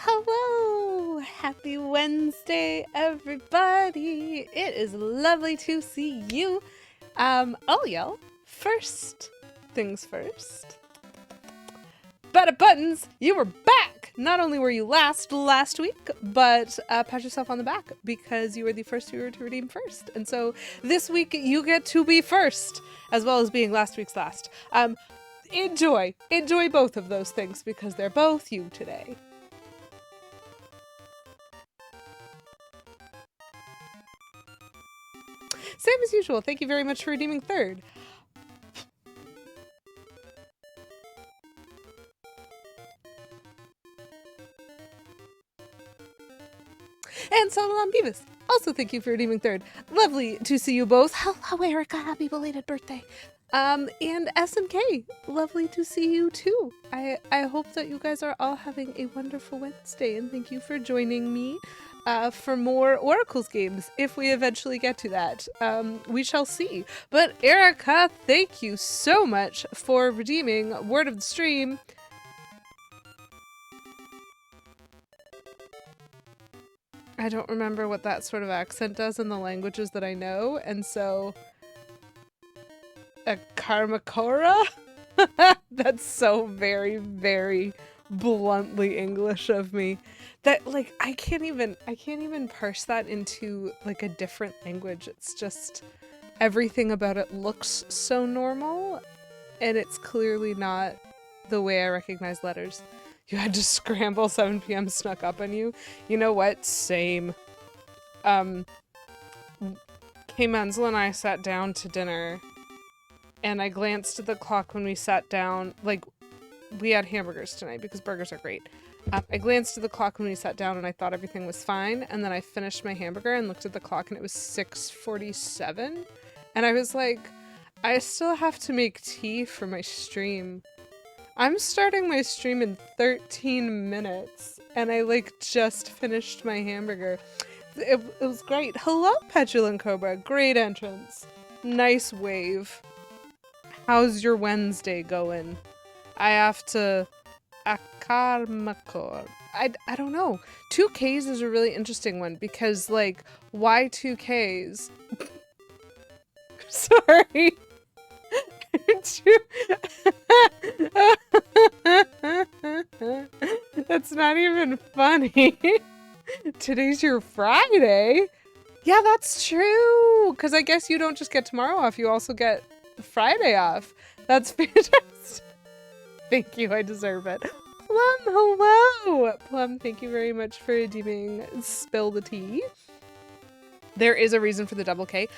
Hello! Happy Wednesday, everybody! It is lovely to see you. I'll yell. First things first. Bada buttons, you were back! Not only were you last week, but pat yourself on the back because you were the first viewer to redeem first. And so this week you get to be first, as well as being last week's last. Enjoy both of those things because they're both you today. Same as usual. Thank you very much for redeeming third. And Solomon Beavis, also thank you for redeeming third. Lovely to see you both. Hello, Erica. Happy belated birthday. And SMK, lovely to see you too. I hope that you guys are all having a wonderful Wednesday, and thank you for joining me for more Oracles games, if we eventually get to that. We shall see. But Erica, thank you so much for redeeming Word of the Stream. I don't remember what that sort of accent does in the languages that I know, and so... A Karmakora? That's so very, very bluntly English of me. That, like, I can't even parse that into, like, a different language. It's just, everything about it looks so normal, and it's clearly not the way I recognize letters. You had to scramble, 7 p.m. snuck up on you. You know what? Same. Kay Menzel and I sat down to dinner, and I glanced at the clock when we sat down. Like, we had hamburgers tonight because burgers are great. I glanced at the clock when we sat down and I thought everything was fine, and then I finished my hamburger and looked at the clock and it was 6:47, and I was like, I still have to make tea for my stream. I'm starting my stream in 13 minutes, and I, like, just finished my hamburger. It was great. Hello, Petulant Cobra. Great entrance. Nice wave. How's your Wednesday going? I have to... Akarmakor. I don't know. 2Ks is a really interesting one, because, like, why 2Ks? Sorry. That's not even funny. Today's your Friday. Yeah, that's true. Because I guess you don't just get tomorrow off, you also get Friday off. That's fantastic. Thank you, I deserve it. Plum, hello! Plum, thank you very much for redeeming Spill the Tea. There is a reason for the double K.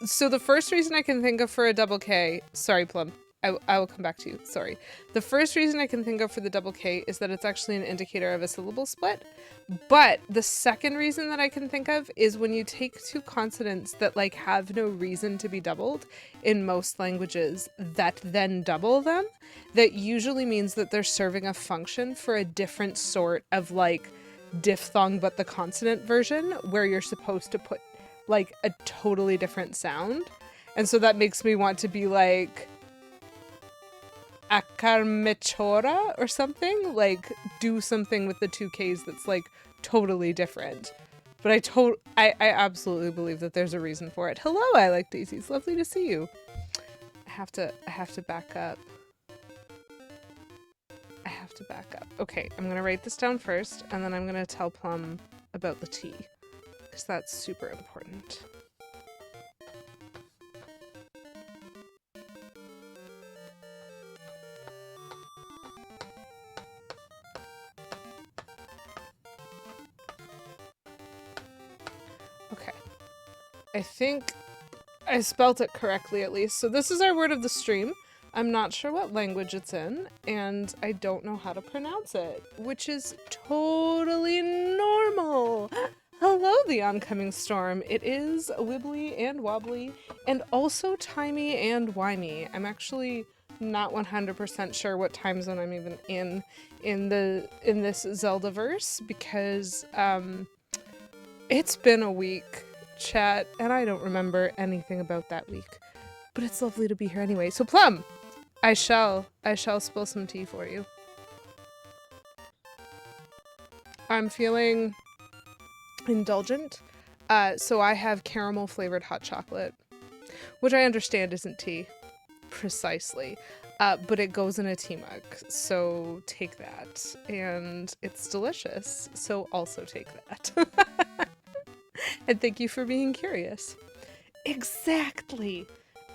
So the first reason I can think of for a double K, sorry Plum, I will come back to you, sorry. The first reason I can think of for the double K is that it's actually an indicator of a syllable split. But the second reason that I can think of is when you take two consonants that, like, have no reason to be doubled in most languages that then double them, that usually means that they're serving a function for a different sort of, like, diphthong but the consonant version where you're supposed to put, like, a totally different sound. And so that makes me want to be like Akarmechora or something, like do something with the 2Ks that's, like, totally different. But I absolutely believe that there's a reason for it. Hello, I like daisies. Lovely to see you. I have to back up. I have to back up. Okay, I'm gonna write this down first, and then I'm gonna tell Plum about the tea, because that's super important. Okay. I think I spelt it correctly at least. So this is our word of the stream. I'm not sure what language it's in, and I don't know how to pronounce it, which is totally normal. Hello, the oncoming storm. It is Wibbly and Wobbly, and also Timey and Wimey. I'm actually not 100% sure what time zone I'm even in this Zeldaverse, because it's been a week, chat, and I don't remember anything about that week. But it's lovely to be here anyway. So Plum, I shall spill some tea for you. I'm feeling indulgent, so I have caramel flavored hot chocolate, which I understand isn't tea, precisely, but it goes in a tea mug, so take that, and it's delicious, so also take that. And thank you for being curious. Exactly.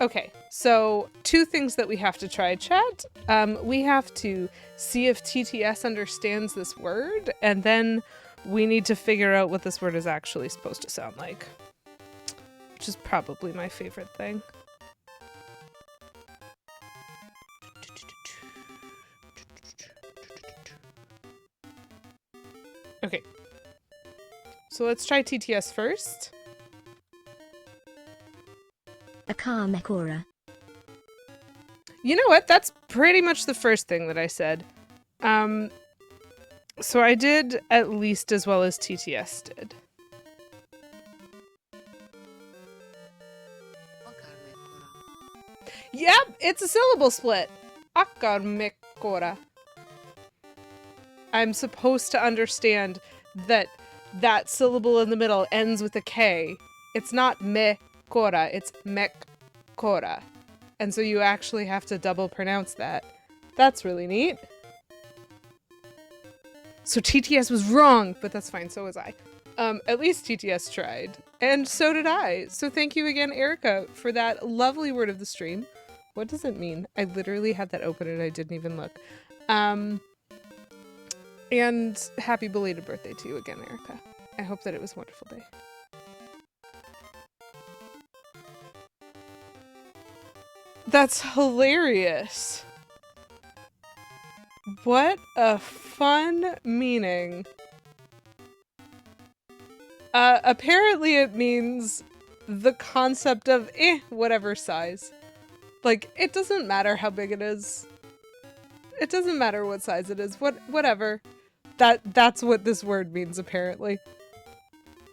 Okay, so 2 things that we have to try, chat. We have to see if TTS understands this word, and then we need to figure out what this word is actually supposed to sound like, which is probably my favorite thing. Okay, so let's try TTS first. Akamekora. You know what? That's pretty much the first thing that I said. So I did at least as well as TTS did. Yep, it's a syllable split. Akamekora. I'm supposed to understand that that syllable in the middle ends with a K. It's not me-kora, it's mek-kora. And so you actually have to double pronounce that. That's really neat. So TTS was wrong, but that's fine, so was I. At least TTS tried. And so did I. So thank you again, Erica, for that lovely word of the stream. What does it mean? I literally had that open and I didn't even look. And happy belated birthday to you again, Erica. I hope that it was a wonderful day. That's hilarious. What a fun meaning. Apparently it means the concept of whatever size. Like, it doesn't matter how big it is. It doesn't matter what size it is. Whatever. That's what this word means, apparently.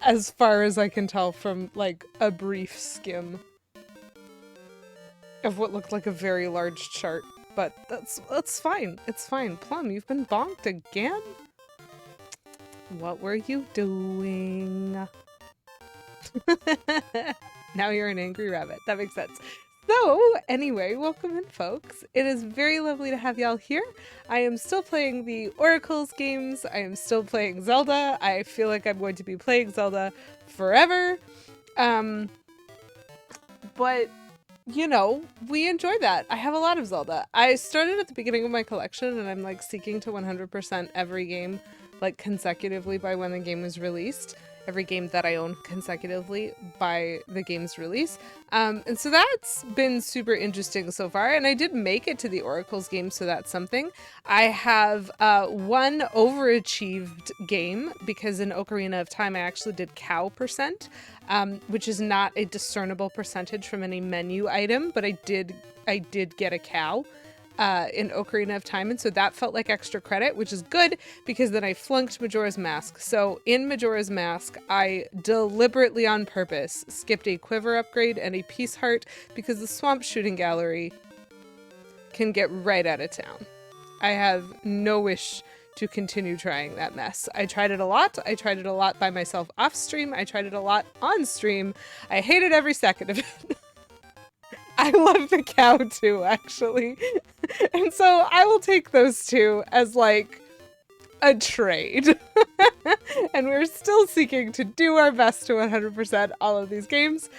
As far as I can tell from, like, a brief skim of what looked like a very large chart. But that's fine. It's fine. Plum, you've been bonked again? What were you doing? Now you're an angry rabbit. That makes sense. So, anyway, welcome in, folks. It is very lovely to have y'all here. I am still playing the Oracles games. I am still playing Zelda. I feel like I'm going to be playing Zelda forever. But, you know, we enjoy that. I have a lot of Zelda. I started at the beginning of my collection, and I'm, like, seeking to 100% every game, like, consecutively by when the game was released. Every game that I own consecutively by the game's release. And so that's been super interesting so far. And I did make it to the Oracles game, so that's something. I have one overachieved game because in Ocarina of Time I actually did cow percent, which is not a discernible percentage from any menu item, but I did get a cow. In Ocarina of Time, and so that felt like extra credit, which is good because then I flunked Majora's Mask. So in Majora's Mask, I deliberately on purpose skipped a quiver upgrade and a peace heart because the swamp shooting gallery can get right out of town. I have no wish to continue trying that mess. I tried it a lot. I tried it a lot by myself off stream. I tried it a lot on stream. I hated every second of it. I love the cow too, actually. And so I will take those two as like a trade. And we're still seeking to do our best to 100% all of these games.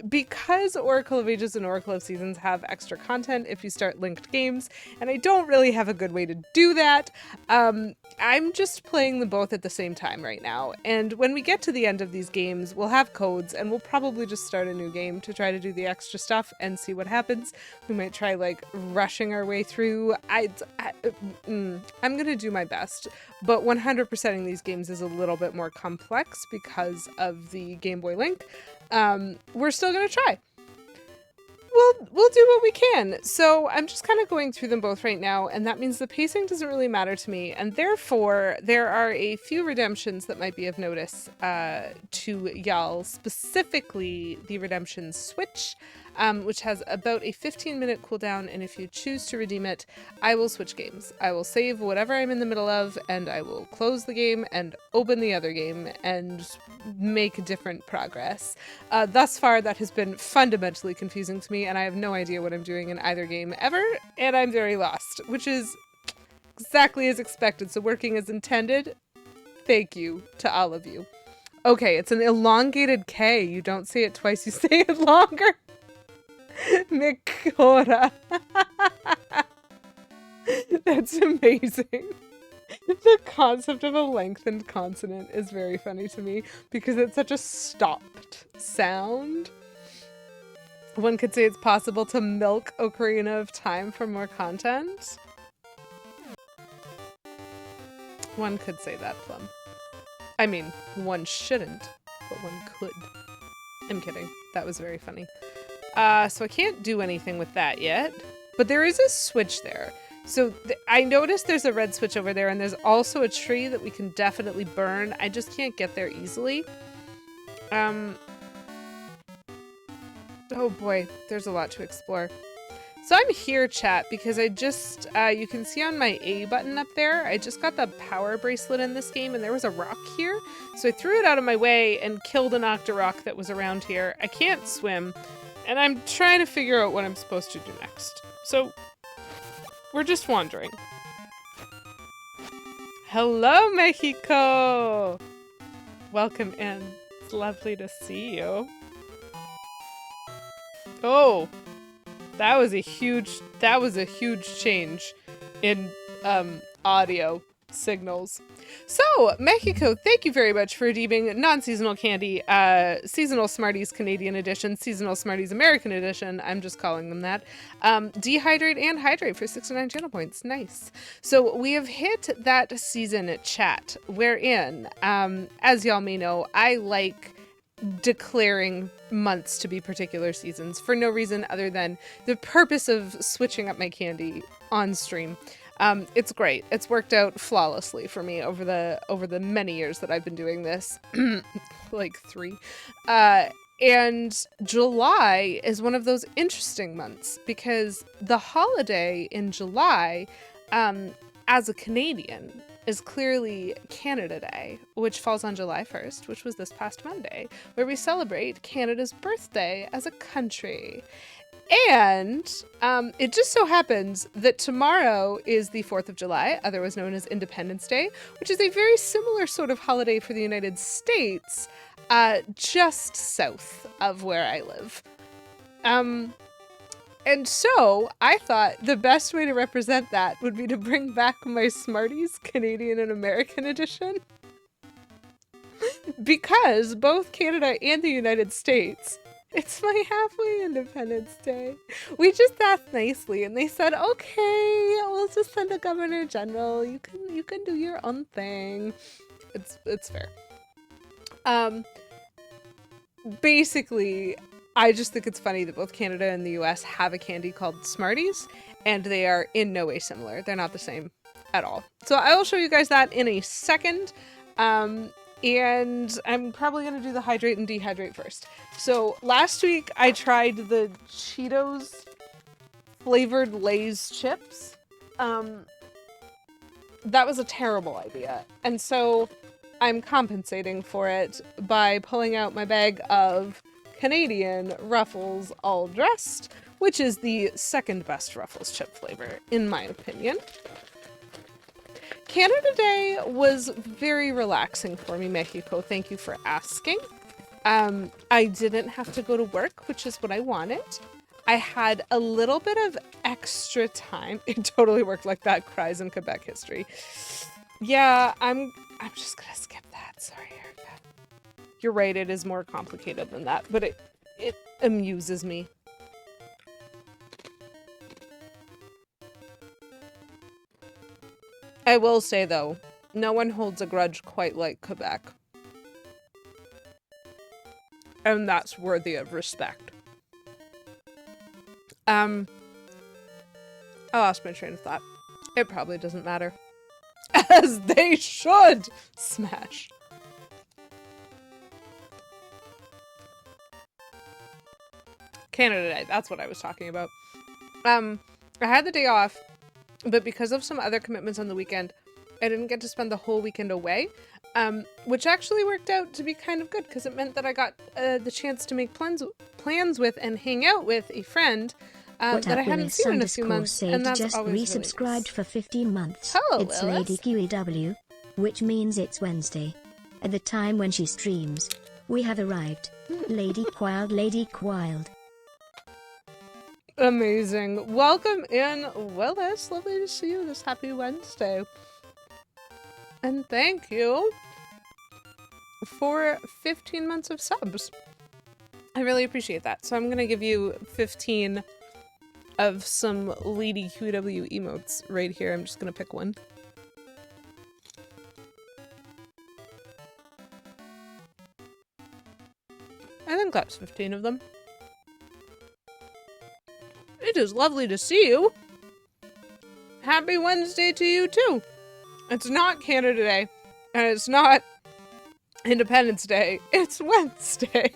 Because Oracle of Ages and Oracle of Seasons have extra content if you start linked games, and I don't really have a good way to do that, I'm just playing them both at the same time right now. And when we get to the end of these games, we'll have codes, and we'll probably just start a new game to try to do the extra stuff and see what happens. We might try, like, rushing our way through. I'm gonna do my best, but 100%ing these games is a little bit more complex because of the Game Boy Link. We're still gonna try. We'll do what we can. So I'm just kind of going through them both right now, and that means the pacing doesn't really matter to me, and therefore there are a few redemptions that might be of notice to y'all, specifically the redemption switch. which has about a 15-minute cooldown, and if you choose to redeem it, I will switch games. I will save whatever I'm in the middle of, and I will close the game and open the other game and make different progress. Thus far, that has been fundamentally confusing to me, and I have no idea what I'm doing in either game ever, and I'm very lost, which is exactly as expected, so working as intended. Thank you to all of you. Okay, it's an elongated K. You don't say it twice, you say it longer. Mikora. That's amazing. The concept of a lengthened consonant is very funny to me because it's such a stopped sound. One could say it's possible to milk Ocarina of Time for more content. One could say that, Plum. I mean, one shouldn't, but one could. I'm kidding. That was very funny. So I can't do anything with that yet, but there is a switch there. So I noticed there's a red switch over there, and there's also a tree that we can definitely burn. I just can't get there easily. Oh boy, there's a lot to explore. So I'm here, chat, because I just, you can see on my A button up there, I just got the power bracelet in this game, and there was a rock here. So I threw it out of my way and killed an Octorok that was around here. I can't swim, and I'm trying to figure out what I'm supposed to do next. So we're just wandering. Hello, Mexico! Welcome in. It's lovely to see you. Oh! That was a huge change in audio signals. So, Mexico, thank you very much for redeeming non-seasonal candy, seasonal Smarties Canadian edition, seasonal Smarties American edition. I'm just calling them that. Dehydrate and hydrate for 69 channel points. Nice. So we have hit that season chat wherein, as y'all may know, I like declaring months to be particular seasons for no reason other than the purpose of switching up my candy on stream. It's great. It's worked out flawlessly for me over the many years that I've been doing this, like 3. And July is one of those interesting months because the holiday in July, as a Canadian, is clearly Canada Day, which falls on July 1st, which was this past Monday, where we celebrate Canada's birthday as a country. And it just so happens that tomorrow is the 4th of July, otherwise known as Independence Day, which is a very similar sort of holiday for the United States, just south of where I live. And so I thought the best way to represent that would be to bring back my Smarties Canadian and American edition. Because both Canada and the United States, it's my halfway Independence Day. We just asked nicely and they said, okay, we'll just send a Governor General. You can do your own thing. It's fair. Basically, I just think it's funny that both Canada and the US have a candy called Smarties, and they are in no way similar. They're not the same at all. So I will show you guys that in a second. And I'm probably going to do the hydrate and dehydrate first. So last week I tried the Cheetos flavored Lay's chips. That was a terrible idea. And so I'm compensating for it by pulling out my bag of Canadian Ruffles All Dressed, which is the second best Ruffles chip flavor, in my opinion. Canada Day was very relaxing for me, Mexico. Thank you for asking. I didn't have to go to work, which is what I wanted. I had a little bit of extra time. It totally worked like that. Cries in Quebec history. Yeah, I'm just gonna skip that. Sorry, Erica. You're right, it is more complicated than that, but it amuses me. I will say, though, no one holds a grudge quite like Quebec. And that's worthy of respect. I lost my train of thought. It probably doesn't matter. As they should! Smash. Canada Day. That's what I was talking about. I had the day off, but because of some other commitments on the weekend, I didn't get to spend the whole weekend away, which actually worked out to be kind of good because it meant that I got the chance to make plans with and hang out with a friend that I hadn't seen in a few months, and that's just always resubscribed really nice. for 15 months. Hello, it's Willis. Lady QEW, which means it's Wednesday. At the time when she streams, we have arrived. Lady Quild, Lady Quild. Amazing. Welcome in, Willis. Lovely to see you this happy Wednesday. And thank you for 15 months of subs. I really appreciate that. So I'm going to give you 15 of some Lady QW emotes right here. I'm just going to pick one. I think that's 15 of them. It is lovely to see you. Happy Wednesday to you too. It's not Canada Day, and it's not Independence Day. It's Wednesday.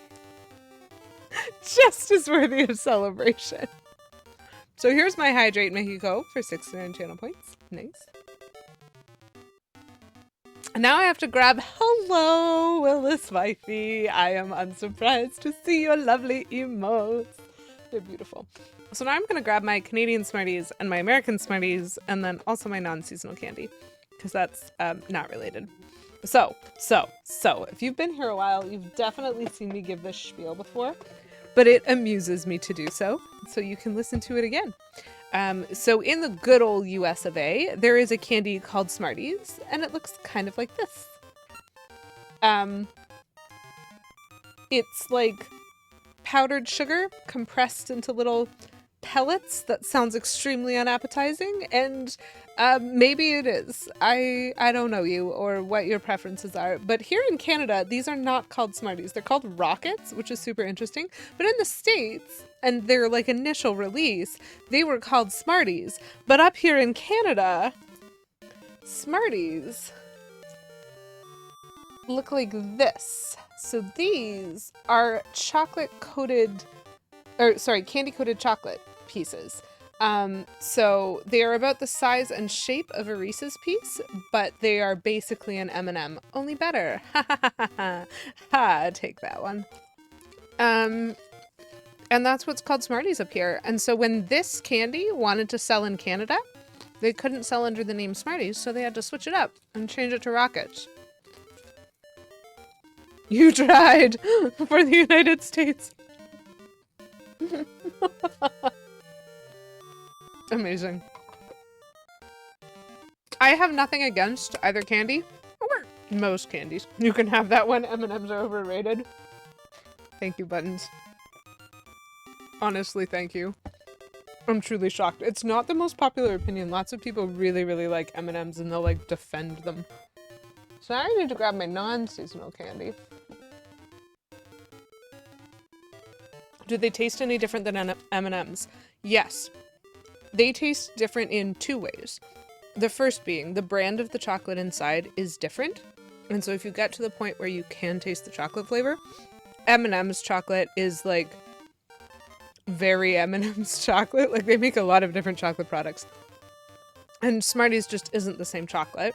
Just as worthy of celebration. So here's my Hydrate Mexico for 69 channel points. Nice. And now I have to grab hello, Willis Wifey. I am unsurprised to see your lovely emotes. They're beautiful. So now I'm going to grab my Canadian Smarties and my American Smarties and then also my non-seasonal candy because that's not related. So, if you've been here a while, you've definitely seen me give this spiel before, but it amuses me to do so you can listen to it again. So in the good old US of A, there is a candy called Smarties, and it looks kind of like this. It's like powdered sugar compressed into little pellets. That sounds extremely unappetizing, and maybe it is. I don't know you or what your preferences are, but here in Canada, these are not called Smarties. They're called Rockets, which is super interesting. But in the States, and their like initial release, they were called Smarties. But up here in Canada, Smarties look like this. So these are candy-coated chocolate pieces. So they are about the size and shape of a Reese's piece, but they are basically an M&M, only better. Ha, take that one. And that's what's called Smarties up here. And so when this candy wanted to sell in Canada, they couldn't sell under the name Smarties, so they had to switch it up and change it to Rockets. You tried for the United States. Amazing. I have nothing against either candy or most candies. You can have that one. M&Ms are overrated. Thank you, Buttons. Honestly, thank you. I'm truly shocked. It's not the most popular opinion. Lots of people really, really like M&Ms and they'll like defend them. So now I need to grab my non-seasonal candy. Do they taste any different than M&Ms? Yes. They taste different in two ways. The first being the brand of the chocolate inside is different. And so if you get to the point where you can taste the chocolate flavor, M&M's chocolate is like very M&M's chocolate. Like they make a lot of different chocolate products. And Smarties just isn't the same chocolate,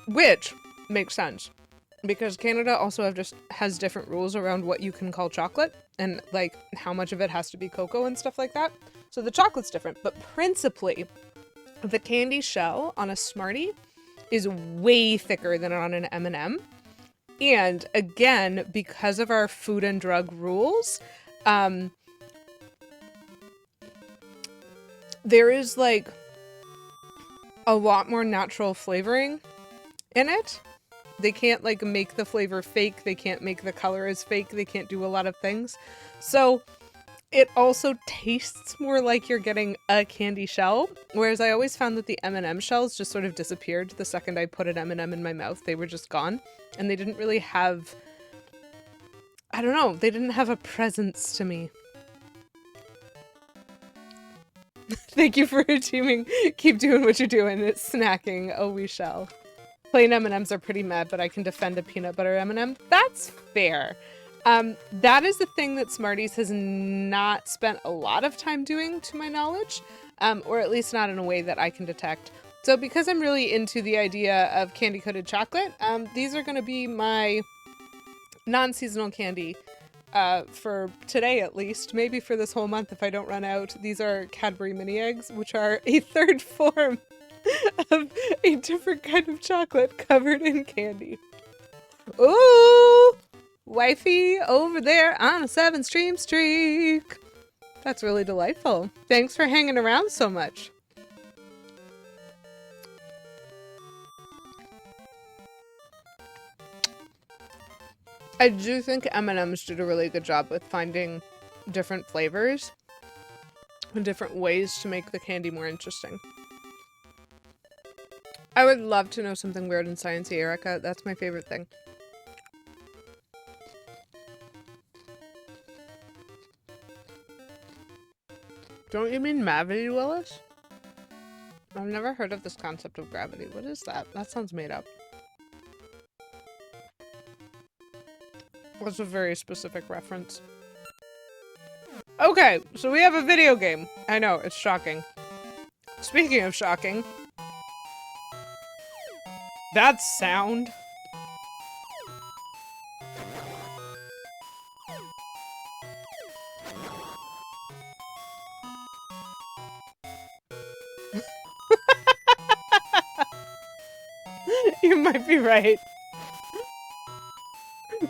which makes sense because Canada also has different rules around what you can call chocolate and like how much of it has to be cocoa and stuff like that. So the chocolate's different, but principally the candy shell on a Smartie is way thicker than on an M&M. And again, because of our food and drug rules, there is like a lot more natural flavoring in it. They can't like make the flavor fake. They can't make the color as fake. They can't do a lot of things. So it also tastes more like you're getting a candy shell. Whereas I always found that the M&M shells just sort of disappeared the second I put an M&M in my mouth. They were just gone. And they didn't really have, I don't know, they didn't have a presence to me. Thank you for teaming. Keep doing what you're doing. It's snacking. Oh, we shall. Plain M&Ms are pretty mad, but I can defend a peanut butter M&M. That's fair. That is the thing that Smarties has not spent a lot of time doing, to my knowledge, or at least not in a way that I can detect. So because I'm really into the idea of candy-coated chocolate, these are going to be my non-seasonal candy for today at least, maybe for this whole month if I don't run out. These are Cadbury mini eggs, which are a third form of a different kind of chocolate covered in candy. Ooh! Wifey over there on a 7-stream streak. That's really delightful. Thanks for hanging around so much. I do think M&M's did a really good job with finding different flavors and different ways to make the candy more interesting. I would love to know something weird and sciencey, Erica. That's my favorite thing. Don't you mean Mavity, Willis? I've never heard of this concept of gravity. What is that? That sounds made up. That's a very specific reference. Okay, so we have a video game. I know, it's shocking. Speaking of shocking. That sound. You might be right.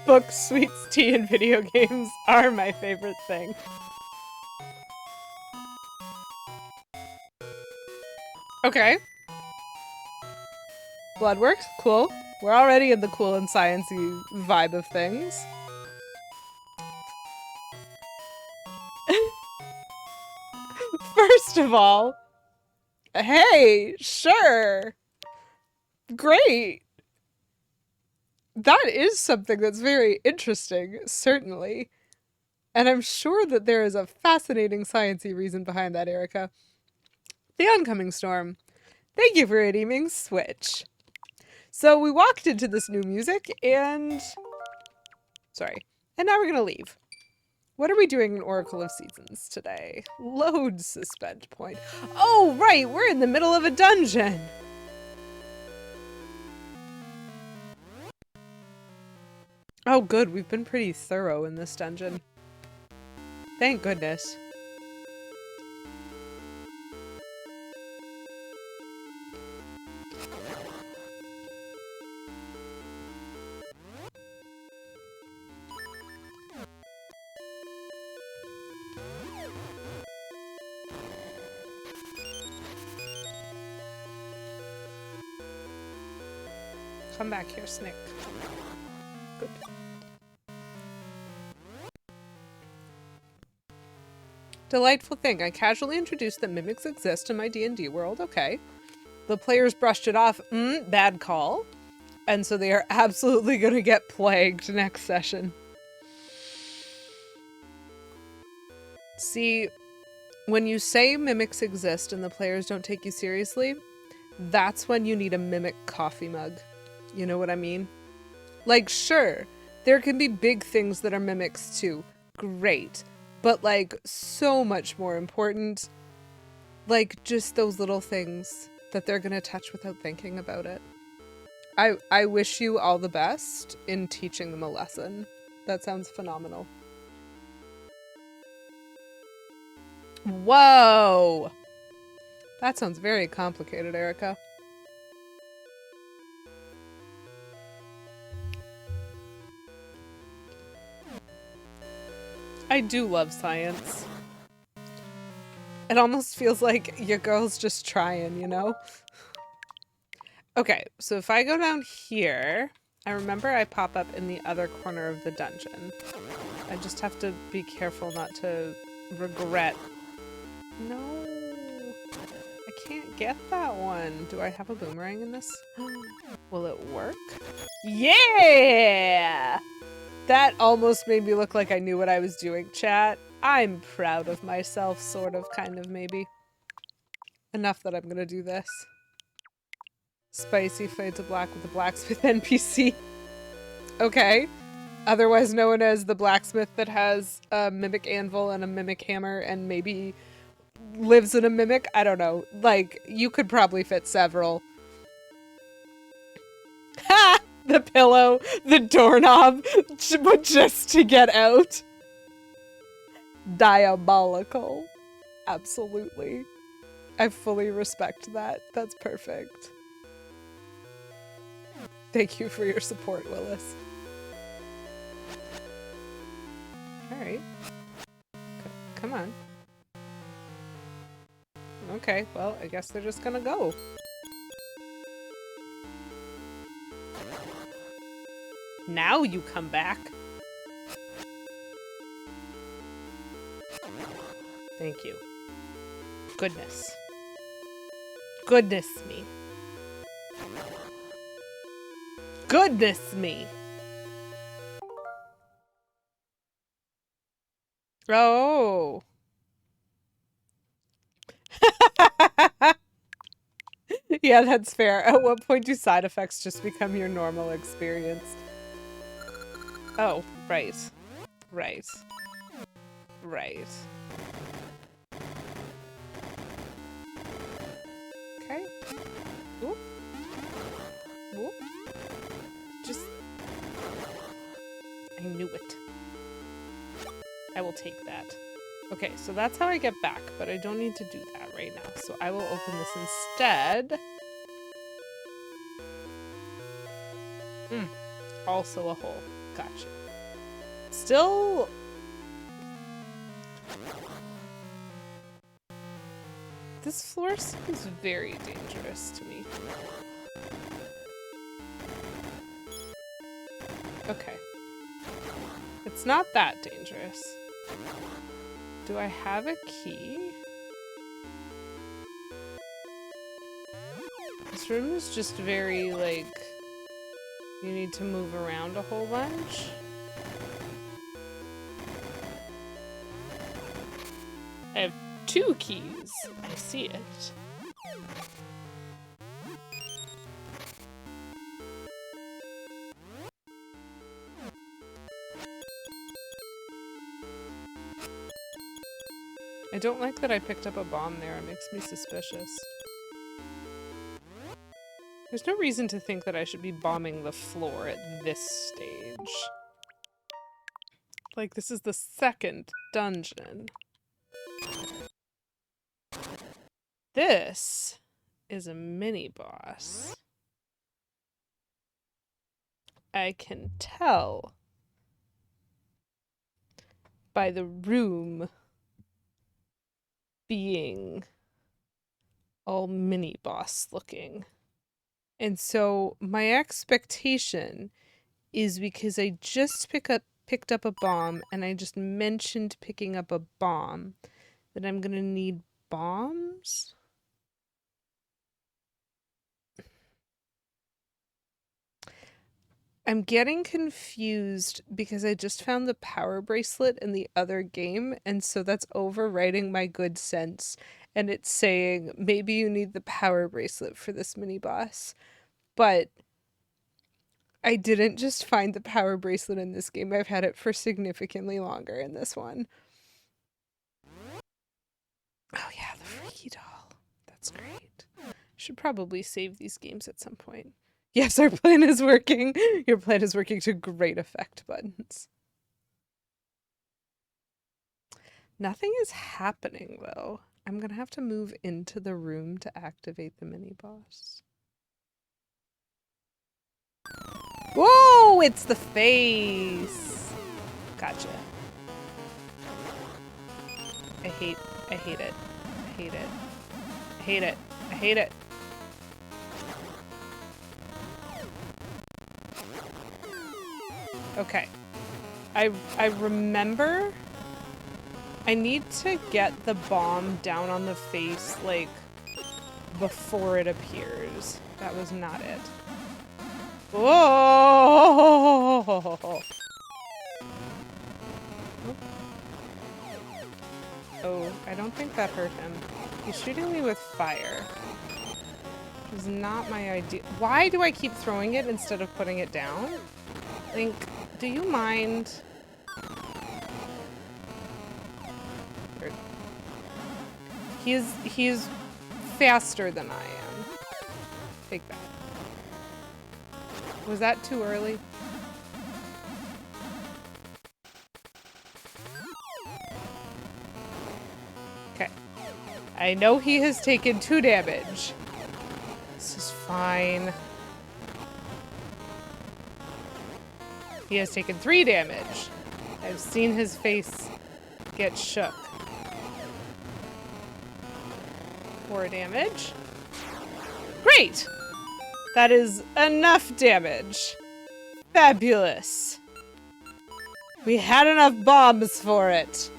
Books, sweets, tea, and video games are my favorite thing. Okay. Bloodworks, cool. We're already in the cool and sciencey vibe of things. First of all, hey, sure. Great. That is something that's very interesting, certainly. And I'm sure that there is a fascinating sciencey reason behind that, Erica. The oncoming storm. Thank you for redeeming Switch. So we walked into this new music and... Sorry. And now we're gonna leave. What are we doing in Oracle of Seasons today? Load suspend point. Oh, right! We're in the middle of a dungeon! Oh, good. We've been pretty thorough in this dungeon. Thank goodness. Come back here, Snick. Good. Delightful thing. I casually introduced that mimics exist in my D&D world. Okay. The players brushed it off. Bad call. And so they are absolutely going to get plagued next session. See, when you say mimics exist and the players don't take you seriously, that's when you need a mimic coffee mug. You know what I mean? Like, sure, there can be big things that are mimics too. Great. But, like, so much more important, like, just those little things that they're gonna touch without thinking about it. I wish you all the best in teaching them a lesson. That sounds phenomenal. Whoa! That sounds very complicated, Erica. I do love science. It almost feels like your girl's just trying, you know? Okay, so if I go down here, I remember I pop up in the other corner of the dungeon. I just have to be careful not to regret. No, I can't get that one. Do I have a boomerang in this? Will it work? Yeah! That almost made me look like I knew what I was doing, chat. I'm proud of myself, sort of, kind of, maybe. Enough that I'm gonna do this. Spicy fade to black with the blacksmith NPC. Okay. Otherwise known as the blacksmith that has a mimic anvil and a mimic hammer and maybe lives in a mimic. I don't know. Like, you could probably fit several. Ha! The pillow, the doorknob, but just to get out. Diabolical. Absolutely. I fully respect that. That's perfect. Thank you for your support, Willis. Alright. Come on. Okay, well, I guess they're just gonna go. Now you come back. Thank you. Goodness. Goodness me. Goodness me. Oh. Yeah, that's fair. At what point do side effects just become your normal experience? Oh, right. Right. Right. Okay. Oop. Oop. Just... I knew it. I will take that. Okay, so that's how I get back, but I don't need to do that right now. So I will open this instead. Also a hole. Gotcha. Still... This floor seems very dangerous to me. Okay. It's not that dangerous. Do I have a key? This room is just very, like, you need to move around a whole bunch. I have 2 keys. I see it. I don't like that I picked up a bomb there. It makes me suspicious. There's no reason to think that I should be bombing the floor at this stage. Like, this is the 2nd dungeon. This is a mini-boss. I can tell by the room being all mini-boss looking. And so my expectation is, because I just picked up a bomb and I just mentioned picking up a bomb, that I'm gonna need bombs? I'm getting confused because I just found the power bracelet in the other game, and so that's overriding my good sense. And it's saying, maybe you need the power bracelet for this mini-boss. But I didn't just find the power bracelet in this game. I've had it for significantly longer in this one. Oh yeah, the freaky doll. That's great. I should probably save these games at some point. Yes, our plan is working. Your plan is working to great effect, Buttons. Nothing is happening, though. I'm gonna have to move into the room to activate the mini-boss. Whoa! It's the face! Gotcha. I hate it. I hate it. I hate it. I hate it. Okay. I remember I need to get the bomb down on the face, like, before it appears. That was not it. Whoa! Oh, I don't think that hurt him. He's shooting me with fire. Which is not my idea. Why do I keep throwing it instead of putting it down? Link, do you mind? He's faster than I am. Take that. Was that too early? Okay. I know he has taken 2 damage. This is fine. He has taken 3 damage. I've seen his face get shook. 4 damage. Great! That is enough damage. Fabulous. We had enough bombs for it.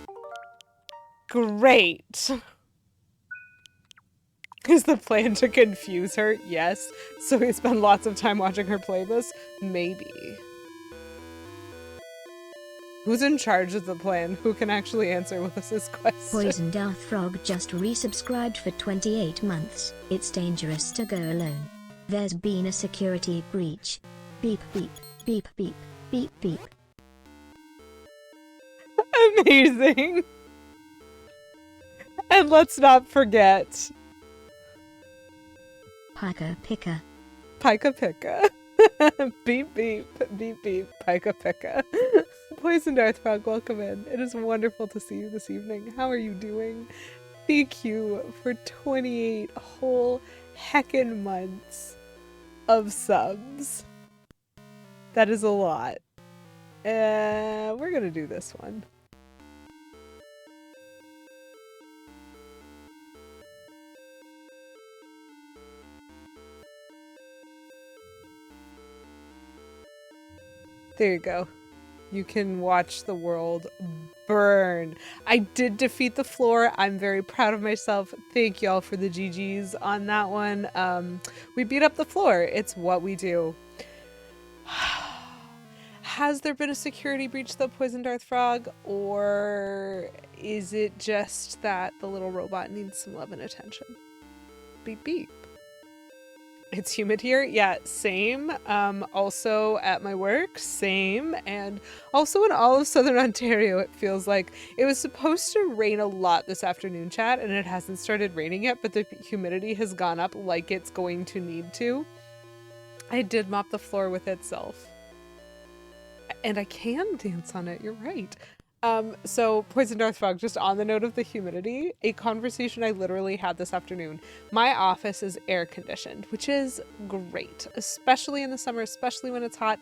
Great. Is the plan to confuse her? Yes. So we spend lots of time watching her play this? Maybe. Who's in charge of the plan? Who can actually answer Willis's question? Poison Darth Frog just resubscribed for 28 months. It's dangerous to go alone. There's been a security breach. Beep beep, beep beep, beep beep. Amazing. And let's not forget Pika Pika. Pika Pika. Beep beep, beep beep, Pika Pika. Poison Darth Frog, welcome in. It is wonderful to see you this evening. How are you doing? Thank you for 28 whole heckin' months of subs. That is a lot. We're gonna do this one. There you go. You can watch the world burn. I did defeat the floor. I'm very proud of myself. Thank y'all for the GGs on that one. We beat up the floor. It's what we do. Has there been a security breach though, Poison Darth Frog? Or is it just that the little robot needs some love and attention? Beep beep. It's humid here. Yeah, same. Also at my work, same. And also in all of Southern Ontario, it feels like it was supposed to rain a lot this afternoon, chat, and it hasn't started raining yet, but the humidity has gone up like it's going to need to. I did mop the floor with itself. And I can dance on it, you're right. So Poison Darth Frog, just on the note of the humidity, a conversation I literally had this afternoon. My office is air conditioned, which is great, especially in the summer, especially when it's hot.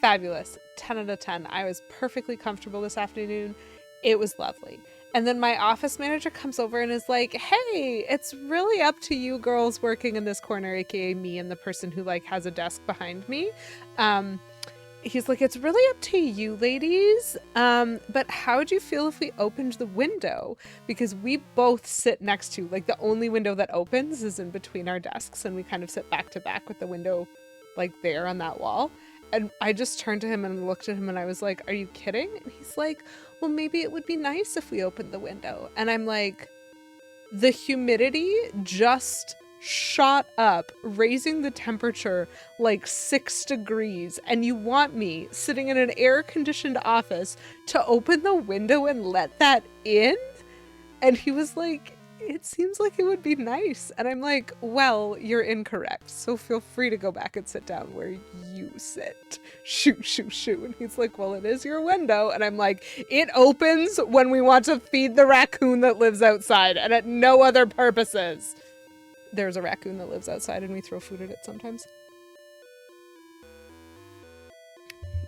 Fabulous. 10 out of 10. I was perfectly comfortable this afternoon. It was lovely. And then my office manager comes over and is like, hey, it's really up to you girls working in this corner, aka me and the person who like has a desk behind me. He's like, it's really up to you ladies, but how would you feel if we opened the window? Because we both sit next to, like, the only window that opens is in between our desks, and we kind of sit back to back with the window, like, there on that wall. And I just turned to him and looked at him and I was like, are you kidding? And he's like, well, maybe it would be nice if we opened the window. And I'm like, the humidity just shot up, raising the temperature like 6 degrees, and you want me sitting in an air-conditioned office to open the window and let that in? And he was like, it seems like it would be nice. And I'm like, well, you're incorrect, so feel free to go back and sit down where you sit. Shoot, shoot, shoot. And he's like, well, it is your window. And I'm like, it opens when we want to feed the raccoon that lives outside and at no other purposes. There's a raccoon that lives outside and we throw food at it sometimes.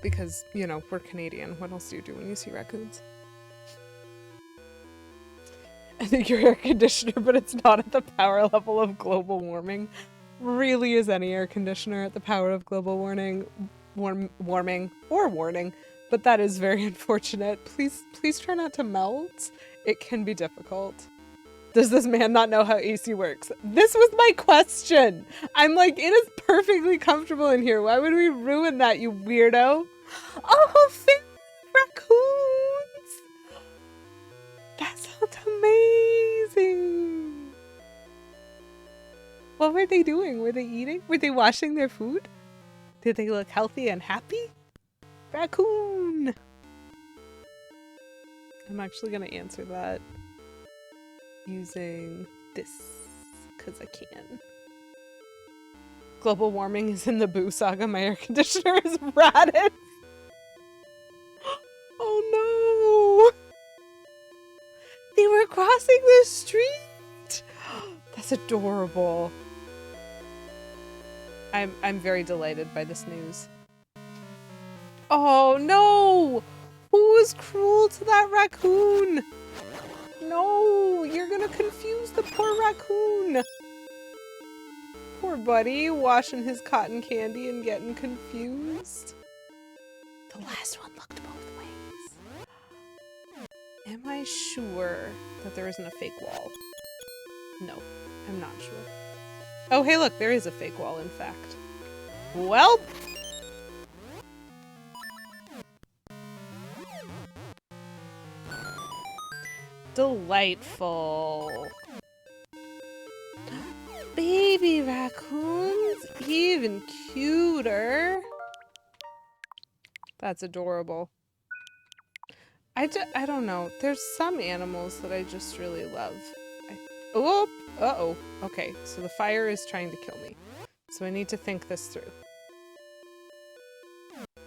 Because, you know, we're Canadian. What else do you do when you see raccoons? I think you're air conditioner, but it's not at the power level of global warming. Really is any air conditioner at the power of global warming, but that is very unfortunate. Please try not to melt. It can be difficult. Does this man not know how AC works? This was my question. I'm like, it is perfectly comfortable in here. Why would we ruin that, you weirdo? Oh, raccoons! That sounds amazing. What were they doing? Were they eating? Were they washing their food? Did they look healthy and happy? Raccoon! I'm actually gonna answer that using this, because I can. Global warming is in the Boo Saga. My air conditioner is rotted. Oh no! They were crossing the street! That's adorable. I'm very delighted by this news. Oh no! Who was cruel to that raccoon? No, you're gonna confuse the poor raccoon. Poor buddy, washing his cotton candy and getting confused. The last one looked both ways. Am I sure that there isn't a fake wall? No, I'm not sure. Oh, hey look, there is a fake wall, in fact. Well. Delightful. Baby raccoons, even cuter. That's adorable. I don't know. There's some animals that I just really love. Oh, uh-oh. Okay, so the fire is trying to kill me. So I need to think this through.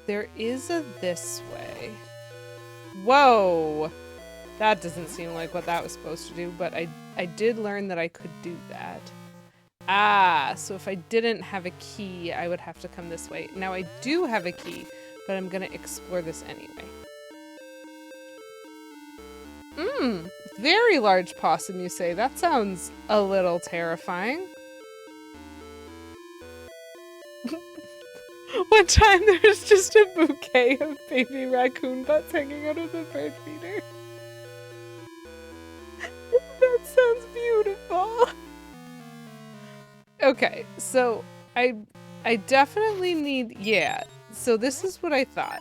There is a this way. Whoa! That doesn't seem like what that was supposed to do, but I did learn that I could do that. Ah, so if I didn't have a key, I would have to come this way. Now I do have a key, but I'm gonna explore this anyway. Very large possum, you say. That sounds a little terrifying. One time there was just a bouquet of baby raccoon butts hanging out of the bird feeder. That sounds beautiful. Okay, so I definitely need, yeah, so this is what I thought.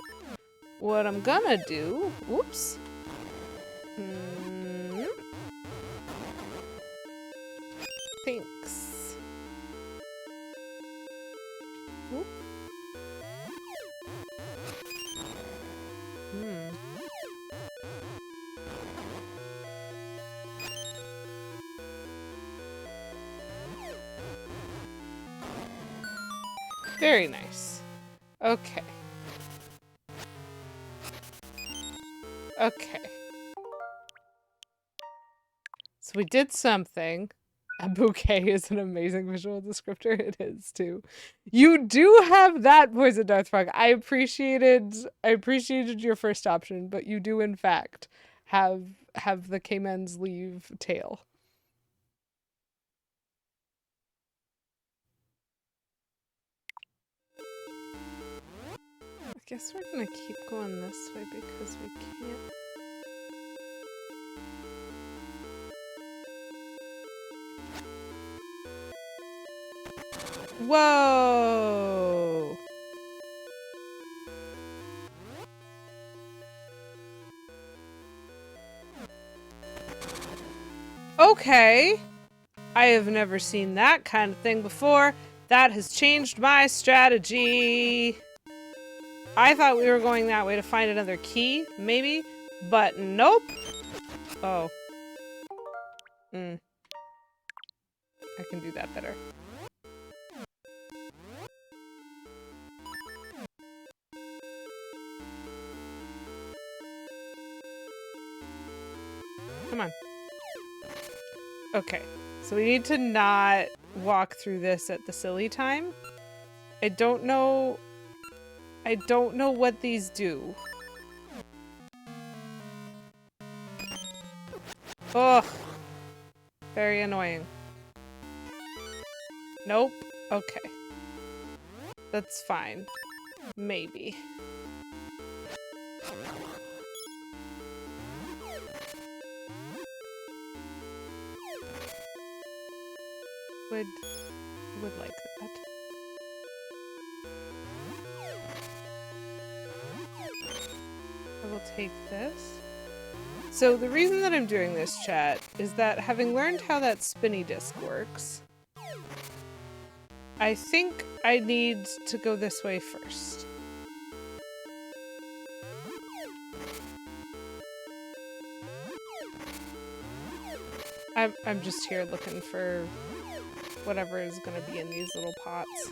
What I'm gonna do, whoops. Thanks. Whoop. Very nice. Okay. Okay. So we did something. A bouquet is an amazing visual descriptor. It is too. You do have that, Poison Darth Frog. I appreciated your first option, but you do in fact have the Cayman's leave tail. I guess we're gonna keep going this way because we can't. Whoa! Okay. I have never seen that kind of thing before. That has changed my strategy. I thought we were going that way to find another key, maybe, but nope. Oh. I can do that better. Come on. Okay, so we need to not walk through this at the silly time. I don't know what these do. Ugh. Very annoying. Nope. Okay. That's fine. Maybe. Would like that. I will take this. So the reason that I'm doing this, chat, is that having learned how that spinny disc works, I think I need to go this way first. I'm just here looking for whatever is gonna be in these little pots.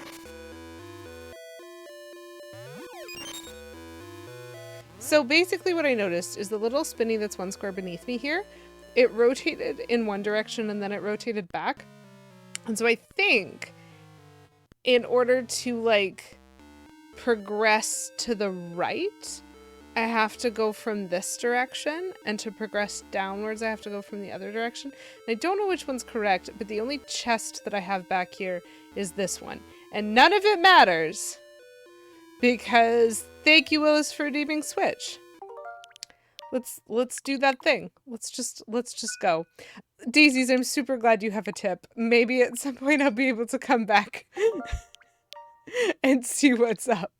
So basically what I noticed is the little spinny that's one square beneath me here, it rotated in one direction and then it rotated back. And so I think in order to like progress to the right, I have to go from this direction, and to progress downwards I have to go from the other direction. And I don't know which one's correct, but the only chest that I have back here is this one. And none of it matters because thank you, Willis, for redeeming Switch. Let's do that thing. Let's just go. Daisies, I'm super glad you have a tip. Maybe at some point I'll be able to come back and see what's up.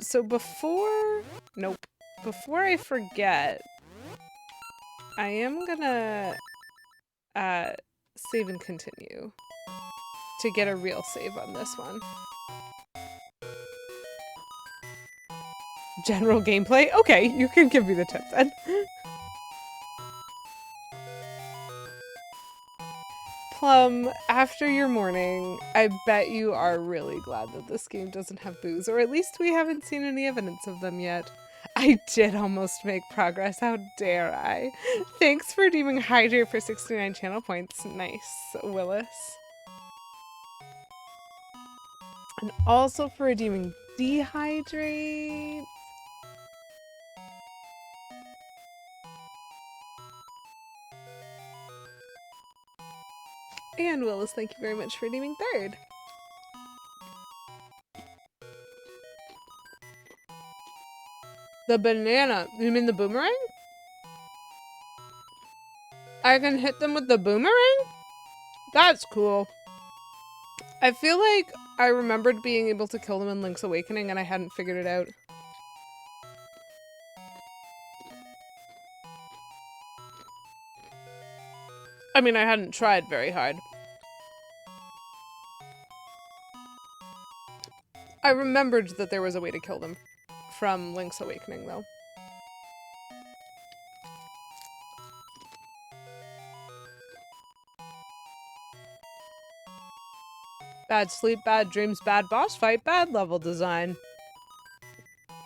So before I forget, I am gonna save and continue to get a real save on this one. General gameplay? Okay, you can give me the tip then. Plum, after your morning, I bet you are really glad that this game doesn't have booze, or at least we haven't seen any evidence of them yet. I did almost make progress, how dare I? Thanks for redeeming Hydrate for 69 channel points. Nice, Willis. And also for redeeming Dehydrate. And Willis, thank you very much for redeeming third. The banana. You mean the boomerang? I can hit them with the boomerang? That's cool. I feel like I remembered being able to kill them in Link's Awakening and I hadn't figured it out. I mean, I hadn't tried very hard. I remembered that there was a way to kill them from Link's Awakening, though. Bad sleep, bad dreams, bad boss fight, bad level design.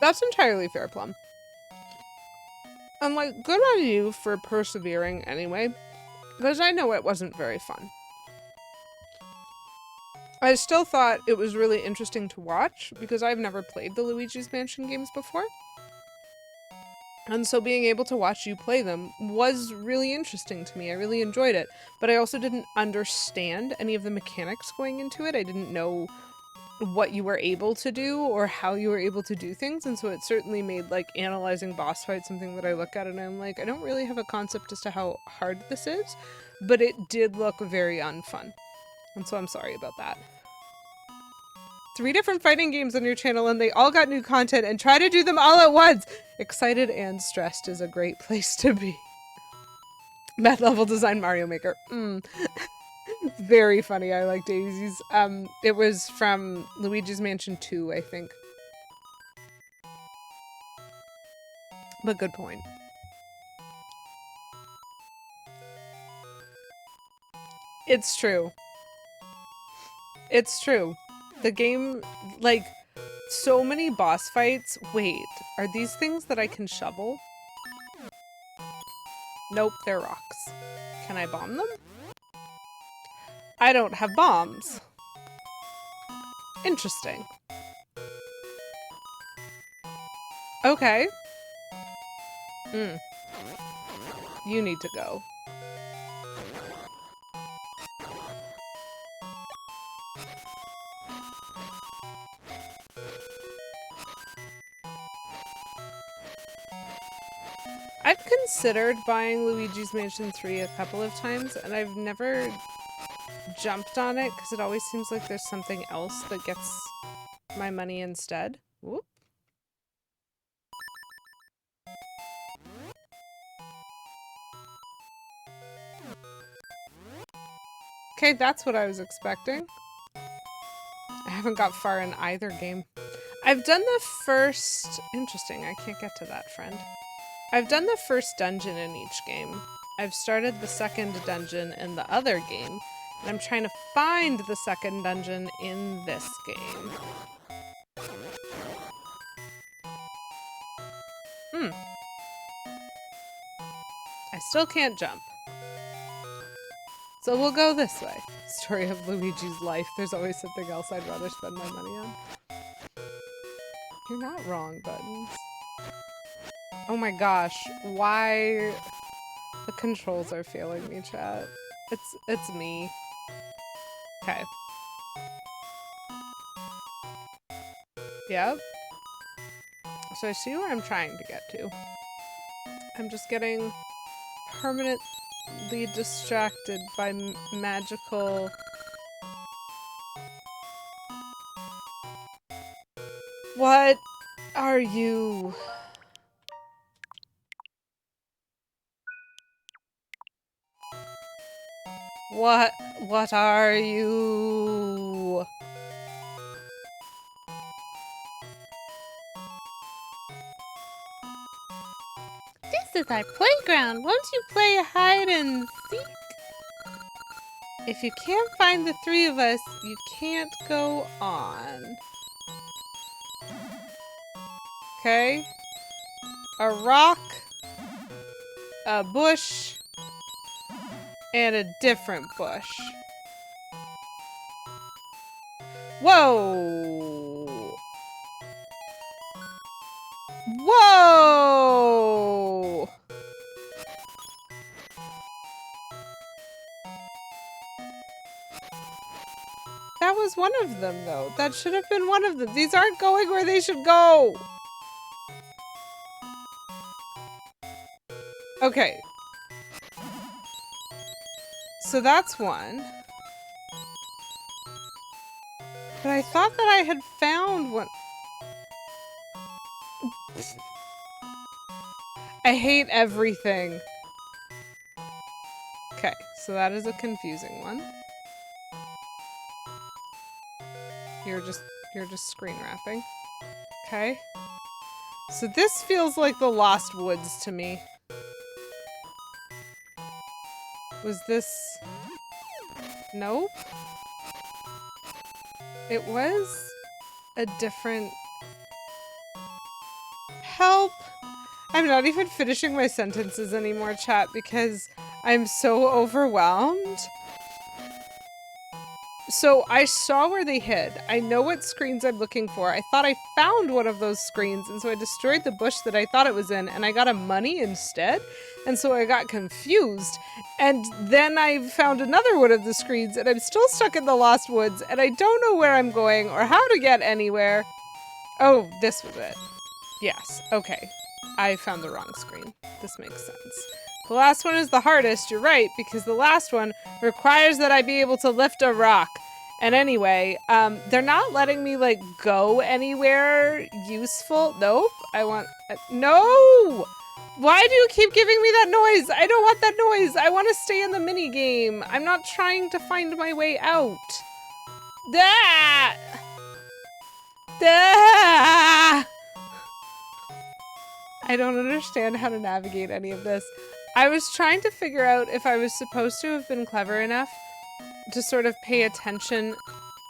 That's entirely fair, Plum. I'm like, good on you for persevering anyway, because I know it wasn't very fun. I still thought it was really interesting to watch because I've never played the Luigi's Mansion games before. And so being able to watch you play them was really interesting to me. I really enjoyed it. But I also didn't understand any of the mechanics going into it. I didn't know what you were able to do or how you were able to do things. And so it certainly made like analyzing boss fights something that I look at and I'm like, I don't really have a concept as to how hard this is. But it did look very unfun. And so I'm sorry about that. 3 different fighting games on your channel and they all got new content and try to do them all at once. Excited and stressed is a great place to be. Bad level design Mario Maker. Very funny. I like Daisy's. It was from Luigi's Mansion 2, I think. But good point. It's true. It's true. The game, like, so many boss fights. Wait, are these things that I can shovel? Nope, they're rocks. Can I bomb them? I don't have bombs. Interesting. Okay. You need to go. I've considered buying Luigi's Mansion 3 a couple of times, and I've never jumped on it because it always seems like there's something else that gets my money instead. Whoop. Okay, that's what I was expecting. I haven't got far in either game. I've done the first... Interesting, I can't get to that, friend. I've done the first dungeon in each game. I've started the second dungeon in the other game, and I'm trying to find the second dungeon in this game. I still can't jump. So we'll go this way. Story of Luigi's life. There's always something else I'd rather spend my money on. You're not wrong, Buttons. Oh my gosh, why the controls are failing me, chat. It's me. Okay. Yep. So I see where I'm trying to get to. I'm just getting permanently distracted by magical... What are you? What are you? This is our playground. Won't you play hide and seek? If you can't find the three of us, you can't go on. Okay? A rock, a bush, and a different bush. Whoa! Whoa! That was one of them, though. That should have been one of them. These aren't going where they should go. Okay. So that's one. But I thought that I had found one. I hate everything. Okay, so that is a confusing one. You're just screen wrapping. Okay. So this feels like the Lost Woods to me. Was this... Nope. It was a different... Help! I'm not even finishing my sentences anymore, chat, because I'm so overwhelmed. So I saw where they hid. I know what screens I'm looking for. I thought I found one of those screens, and so I destroyed the bush that I thought it was in, and I got a money instead. And so I got confused. And then I found another one of the screens, and I'm still stuck in the Lost Woods, and I don't know where I'm going or how to get anywhere. Oh, this was it. Yes, okay. I found the wrong screen. This makes sense. The last one is the hardest, you're right, because the last one requires that I be able to lift a rock. And anyway, they're not letting me, like, go anywhere useful. Nope. I want... no! Why do you keep giving me that noise? I don't want that noise. I want to stay in the mini game. I'm not trying to find my way out. Ah! Ah! I don't understand how to navigate any of this. I was trying to figure out if I was supposed to have been clever enough to sort of pay attention.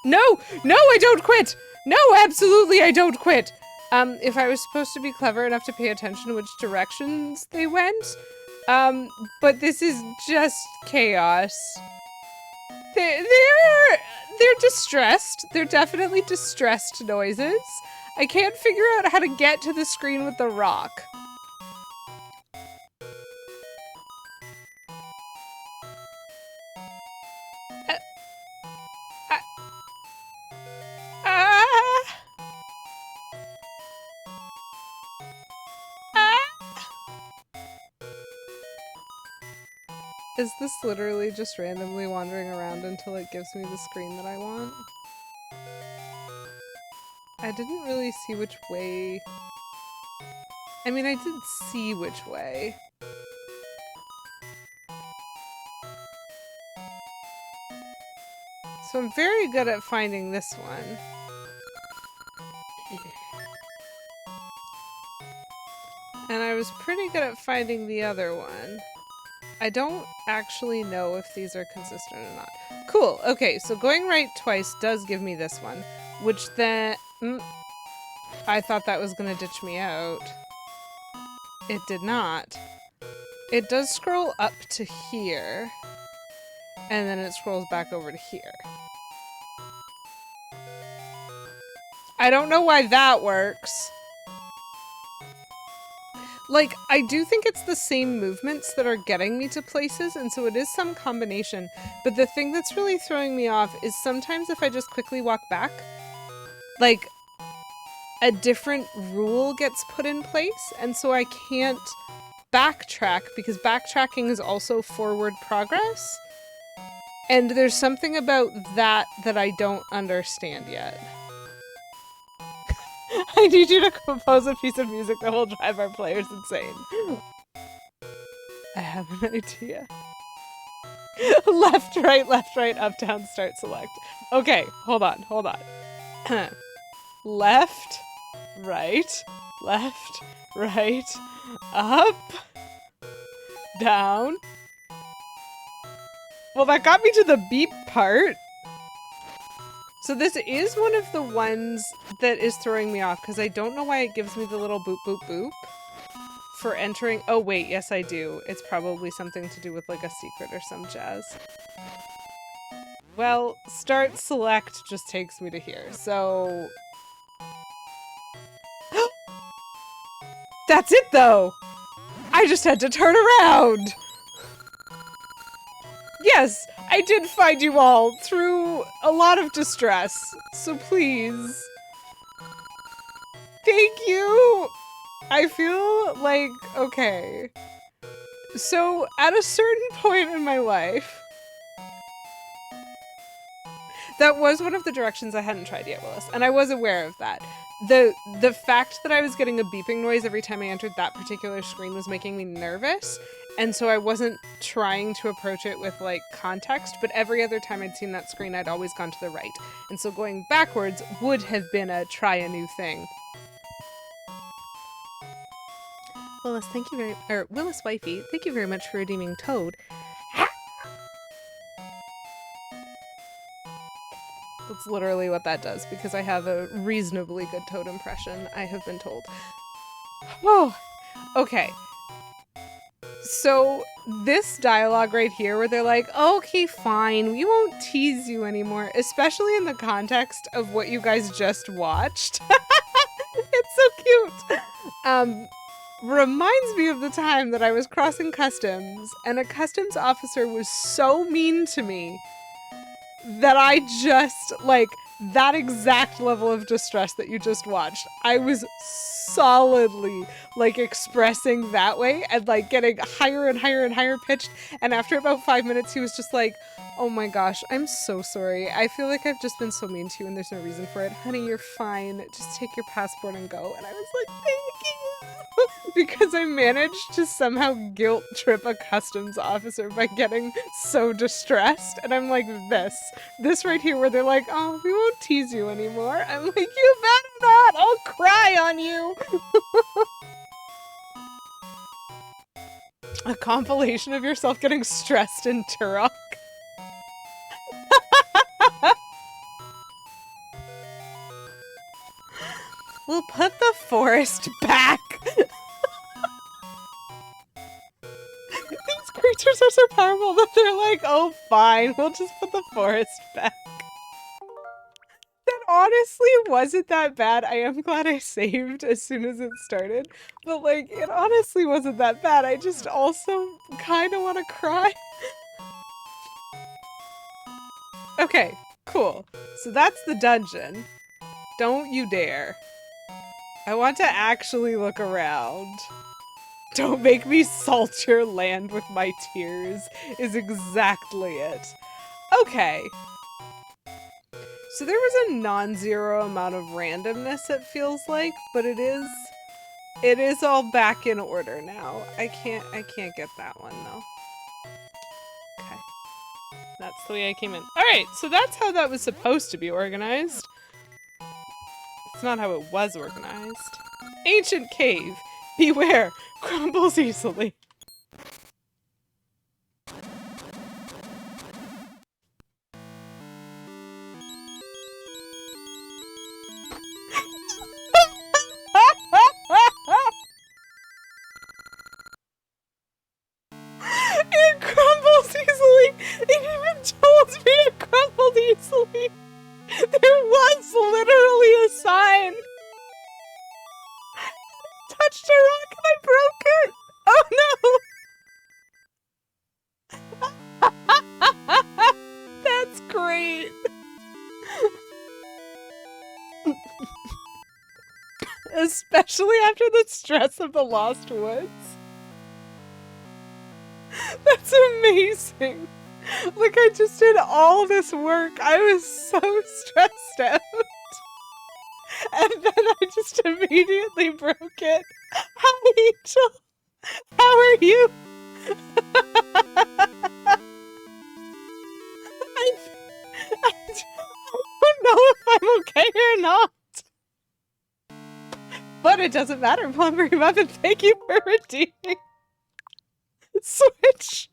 No! No, I don't quit! No, absolutely I don't quit! If I was supposed to be clever enough to pay attention to which directions they went. But this is just chaos. They're distressed. They're definitely distressed noises. I can't figure out how to get to the screen with the rock. Is this literally just randomly wandering around until it gives me the screen that I want? I didn't really see which way... I mean, I did see which way. So I'm very good at finding this one. And I was pretty good at finding the other one. I don't actually know if these are consistent or not. Cool. Okay, so going right twice does give me this one, which then... I thought that was going to ditch me out. It did not. It does scroll up to here, and then it scrolls back over to here. I don't know why that works. Like, I do think it's the same movements that are getting me to places, and so it is some combination. But the thing that's really throwing me off is sometimes if I just quickly walk back, like, a different rule gets put in place, and so I can't backtrack, because backtracking is also forward progress. And there's something about that that I don't understand yet. I need you to compose a piece of music that will drive our players insane. I have an idea. Left, right, up, down, start, select. Okay, hold on. Left, right, up, down. Well, that got me to the beep part. So this is one of the ones that is throwing me off because I don't know why it gives me the little boop, boop, boop for entering. Oh, wait. Yes, I do. It's probably something to do with like a secret or some jazz. Well, start select just takes me to here. So that's it though. I just had to turn around. Yes, I did find you all through a lot of distress, so please. Thank you! I feel like, okay. So, at a certain point in my life, that was one of the directions I hadn't tried yet, Willis, and I was aware of that. The fact that I was getting a beeping noise every time I entered that particular screen was making me nervous. And so I wasn't trying to approach it with, like, context, but every other time I'd seen that screen, I'd always gone to the right. And so going backwards would have been a try a new thing. Willis, thank you very, Willis Wifey, thank you very much for redeeming Toad. That's literally what that does, because I have a reasonably good Toad impression, I have been told. Whoa! Okay. So this dialogue right here where they're like, okay, fine, we won't tease you anymore, especially in the context of what you guys just watched. It's so cute. Reminds me of the time that I was crossing customs and a customs officer was so mean to me that I just, like, that exact level of distress that you just watched, I was solidly, like, expressing that way and, like, getting higher and higher and higher pitched. And after about 5 minutes, he was just like, oh my gosh, I'm so sorry. I feel like I've just been so mean to you and there's no reason for it. Honey, you're fine. Just take your passport and go. And I was like, thank you. Because I managed to somehow guilt trip a customs officer by getting so distressed. And I'm like, this right here where they're like, oh, we won't tease you anymore. I'm like, you better not. I'll cry on you. A compilation of yourself getting stressed in Turok. We'll put the forest back. These creatures are so powerful that they're like, oh, fine, we'll just put the forest back. That honestly wasn't that bad. I am glad I saved as soon as it started. But, like, it honestly wasn't that bad. I just also kind of want to cry. Okay, cool. So that's the dungeon. Don't you dare. I want to actually look around. Don't make me salt your land with my tears is exactly it. Okay. So there was a non-zero amount of randomness, it feels like, but it is all back in order now. I can't get that one though. Okay. That's the way I came in. Alright, so that's how that was supposed to be organized. It's not how it was organized. Ancient cave. Beware. Crumbles easily. There was literally a sign. Touched a rock and I broke it. Oh no. That's great. Especially after the stress of the Lost Woods. That's amazing. Like, I just did all this work. I was so stressed out. And then I just immediately broke it. Hi, Angel. How are you? I don't know if I'm okay or not. But it doesn't matter, Plumber Muffin. Thank you for redeeming. Switch.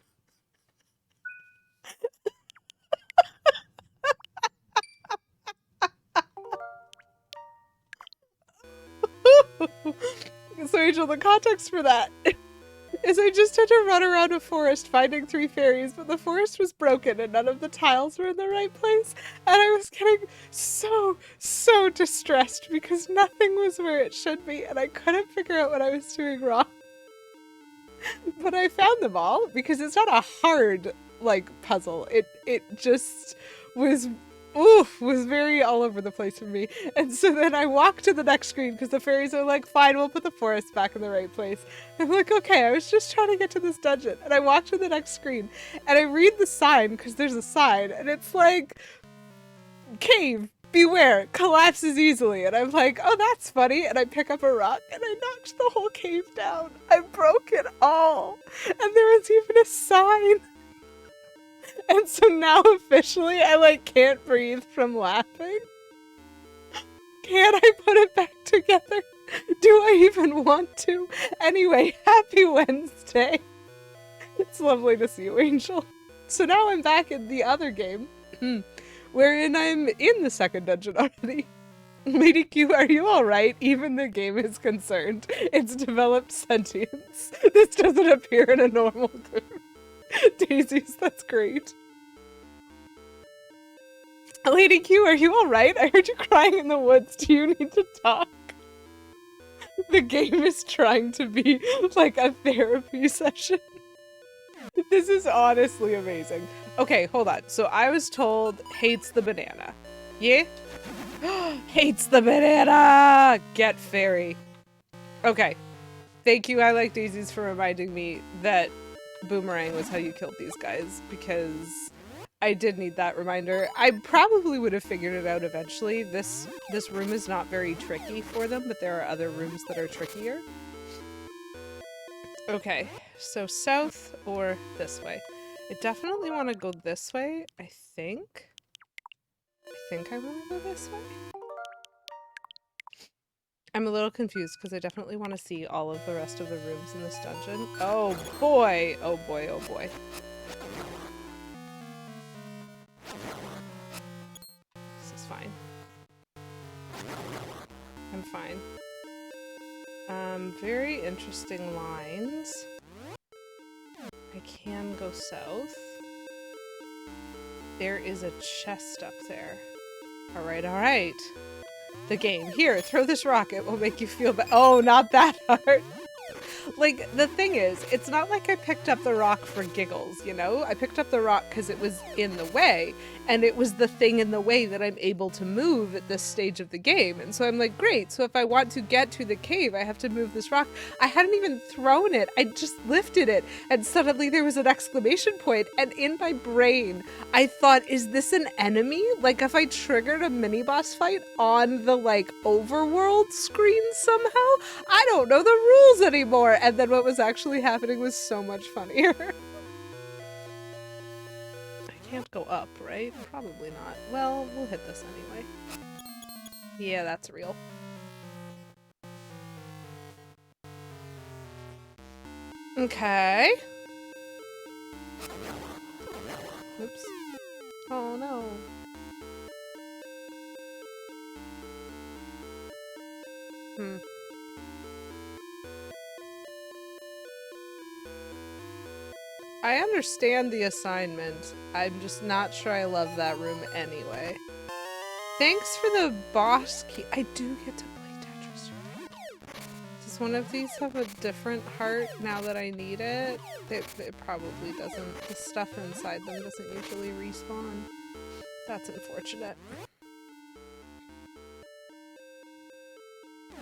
So, Angel, the context for that is I just had to run around a forest finding 3 fairies, but the forest was broken and none of the tiles were in the right place. And I was getting so distressed because nothing was where it should be and I couldn't figure out what I was doing wrong. But I found them all because it's not a hard, like, puzzle. It just was very all over the place for me. And so then I walked to the next screen because the fairies are like, fine, we'll put the forest back in the right place. I'm like, okay, I was just trying to get to this dungeon. And I walked to the next screen and I read the sign because there's a sign and it's like, cave, beware, collapses easily. And I'm like, oh, that's funny. And I pick up a rock and I knocked the whole cave down. I broke it all. And there was even a sign. And so now officially I like can't breathe from laughing. Can't I put it back together? Do I even want to? Anyway, happy Wednesday. It's lovely to see you, Angel. So now I'm back in the other game, wherein I'm in the second dungeon already. Lady Q, are you alright? Even the game is concerned. It's developed sentience. This doesn't appear in a normal group. Daisies, that's great. Lady Q, are you alright? I heard you crying in the woods. Do you need to talk? The game is trying to be like a therapy session. This is honestly amazing. Okay, hold on. So I was told hates the banana. Yeah? Hates the banana! Get fairy. Okay. Thank you, I Like Daisies, for reminding me that boomerang was how you killed these guys, because I did need that reminder. I probably would have figured it out eventually. This room is not very tricky for them, but there are other rooms that are trickier. Okay, so south or this way? I definitely want to go this way, I think. I want to go this way. I'm a little confused because I definitely want to see all of the rest of the rooms in this dungeon. Oh boy! Oh boy, oh boy. This is fine. I'm fine. Very interesting lines. I can go south. There is a chest up there. Alright, alright. The game. Here, throw this rock. It will make you feel better. Oh, not that hard. Like, the thing is, it's not like I picked up the rock for giggles, you know? I picked up the rock because it was in the way, and it was the thing in the way that I'm able to move at this stage of the game. And so I'm like, great, so if I want to get to the cave, I have to move this rock. I hadn't even thrown it. I just lifted it, and suddenly there was an exclamation point, and in my brain, I thought, is this an enemy? Like, if I triggered a mini-boss fight on the, like, overworld screen somehow? I don't know the rules anymore. And then what was actually happening was so much funnier. I can't go up, right? Probably not. Well, we'll hit this anyway. Yeah, that's real. Okay. Oops. Oh no. I understand the assignment. I'm just not sure I love that room anyway. Thanks for the boss key. I do get to play Tetris. Does one of these have a different heart now that I need it? It probably doesn't. The stuff inside them doesn't usually respawn. That's unfortunate.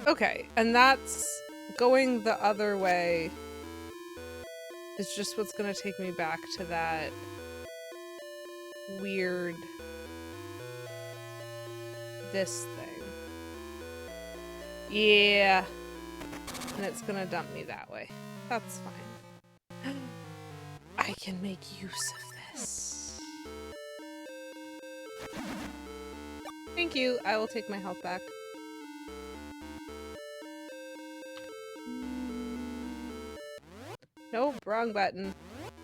Okay, and that's going the other way is just what's gonna take me back to that weird this thing. Yeah. And it's gonna dump me that way. That's fine. I can make use of this. Thank you. I will take my health back. Nope, wrong button.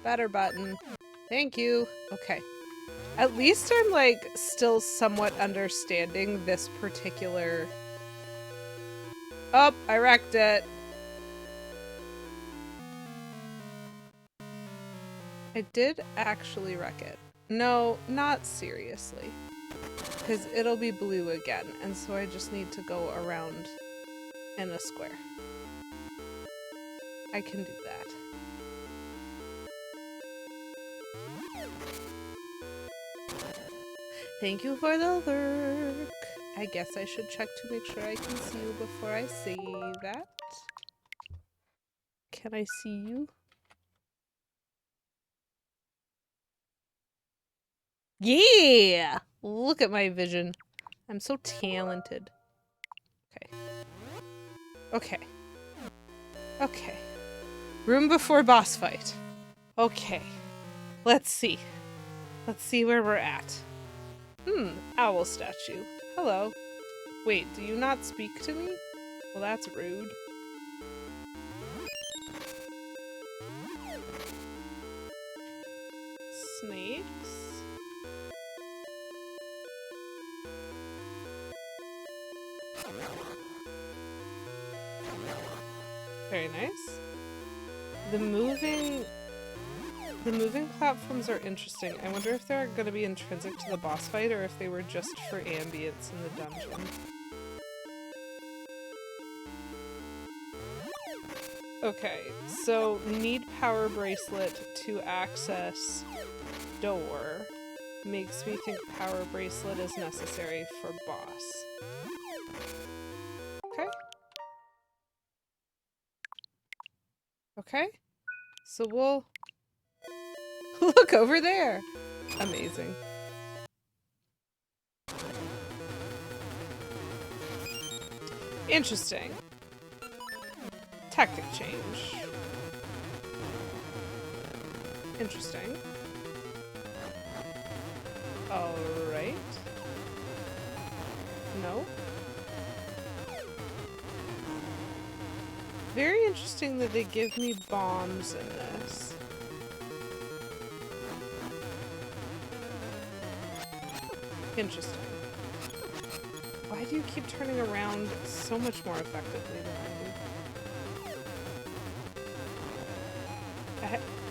Better button. Thank you. Okay. At least I'm, like, still somewhat understanding this particular... Oh, I wrecked it. I did actually wreck it. No, not seriously. Because it'll be blue again, and so I just need to go around in a square. I can do that. Thank you for the lurk. I guess I should check to make sure I can see you before I say that. Can I see you? Yeah! Look at my vision. I'm so talented. Okay. Okay. Okay. Room before boss fight. Okay. Let's see. Let's see where we're at. Owl statue. Hello. Wait, do you not speak to me? Well, that's rude. Snakes? Very nice. The moving platforms are interesting. I wonder if they're going to be intrinsic to the boss fight or if they were just for ambience in the dungeon. Okay, so need power bracelet to access door. Makes me think power bracelet is necessary for boss. Okay. Okay. So we'll... Look over there! Amazing. Interesting. Tactic change. Interesting. Alright. No. Very interesting that they give me bombs in this. Interesting. Why do you keep turning around so much more effectively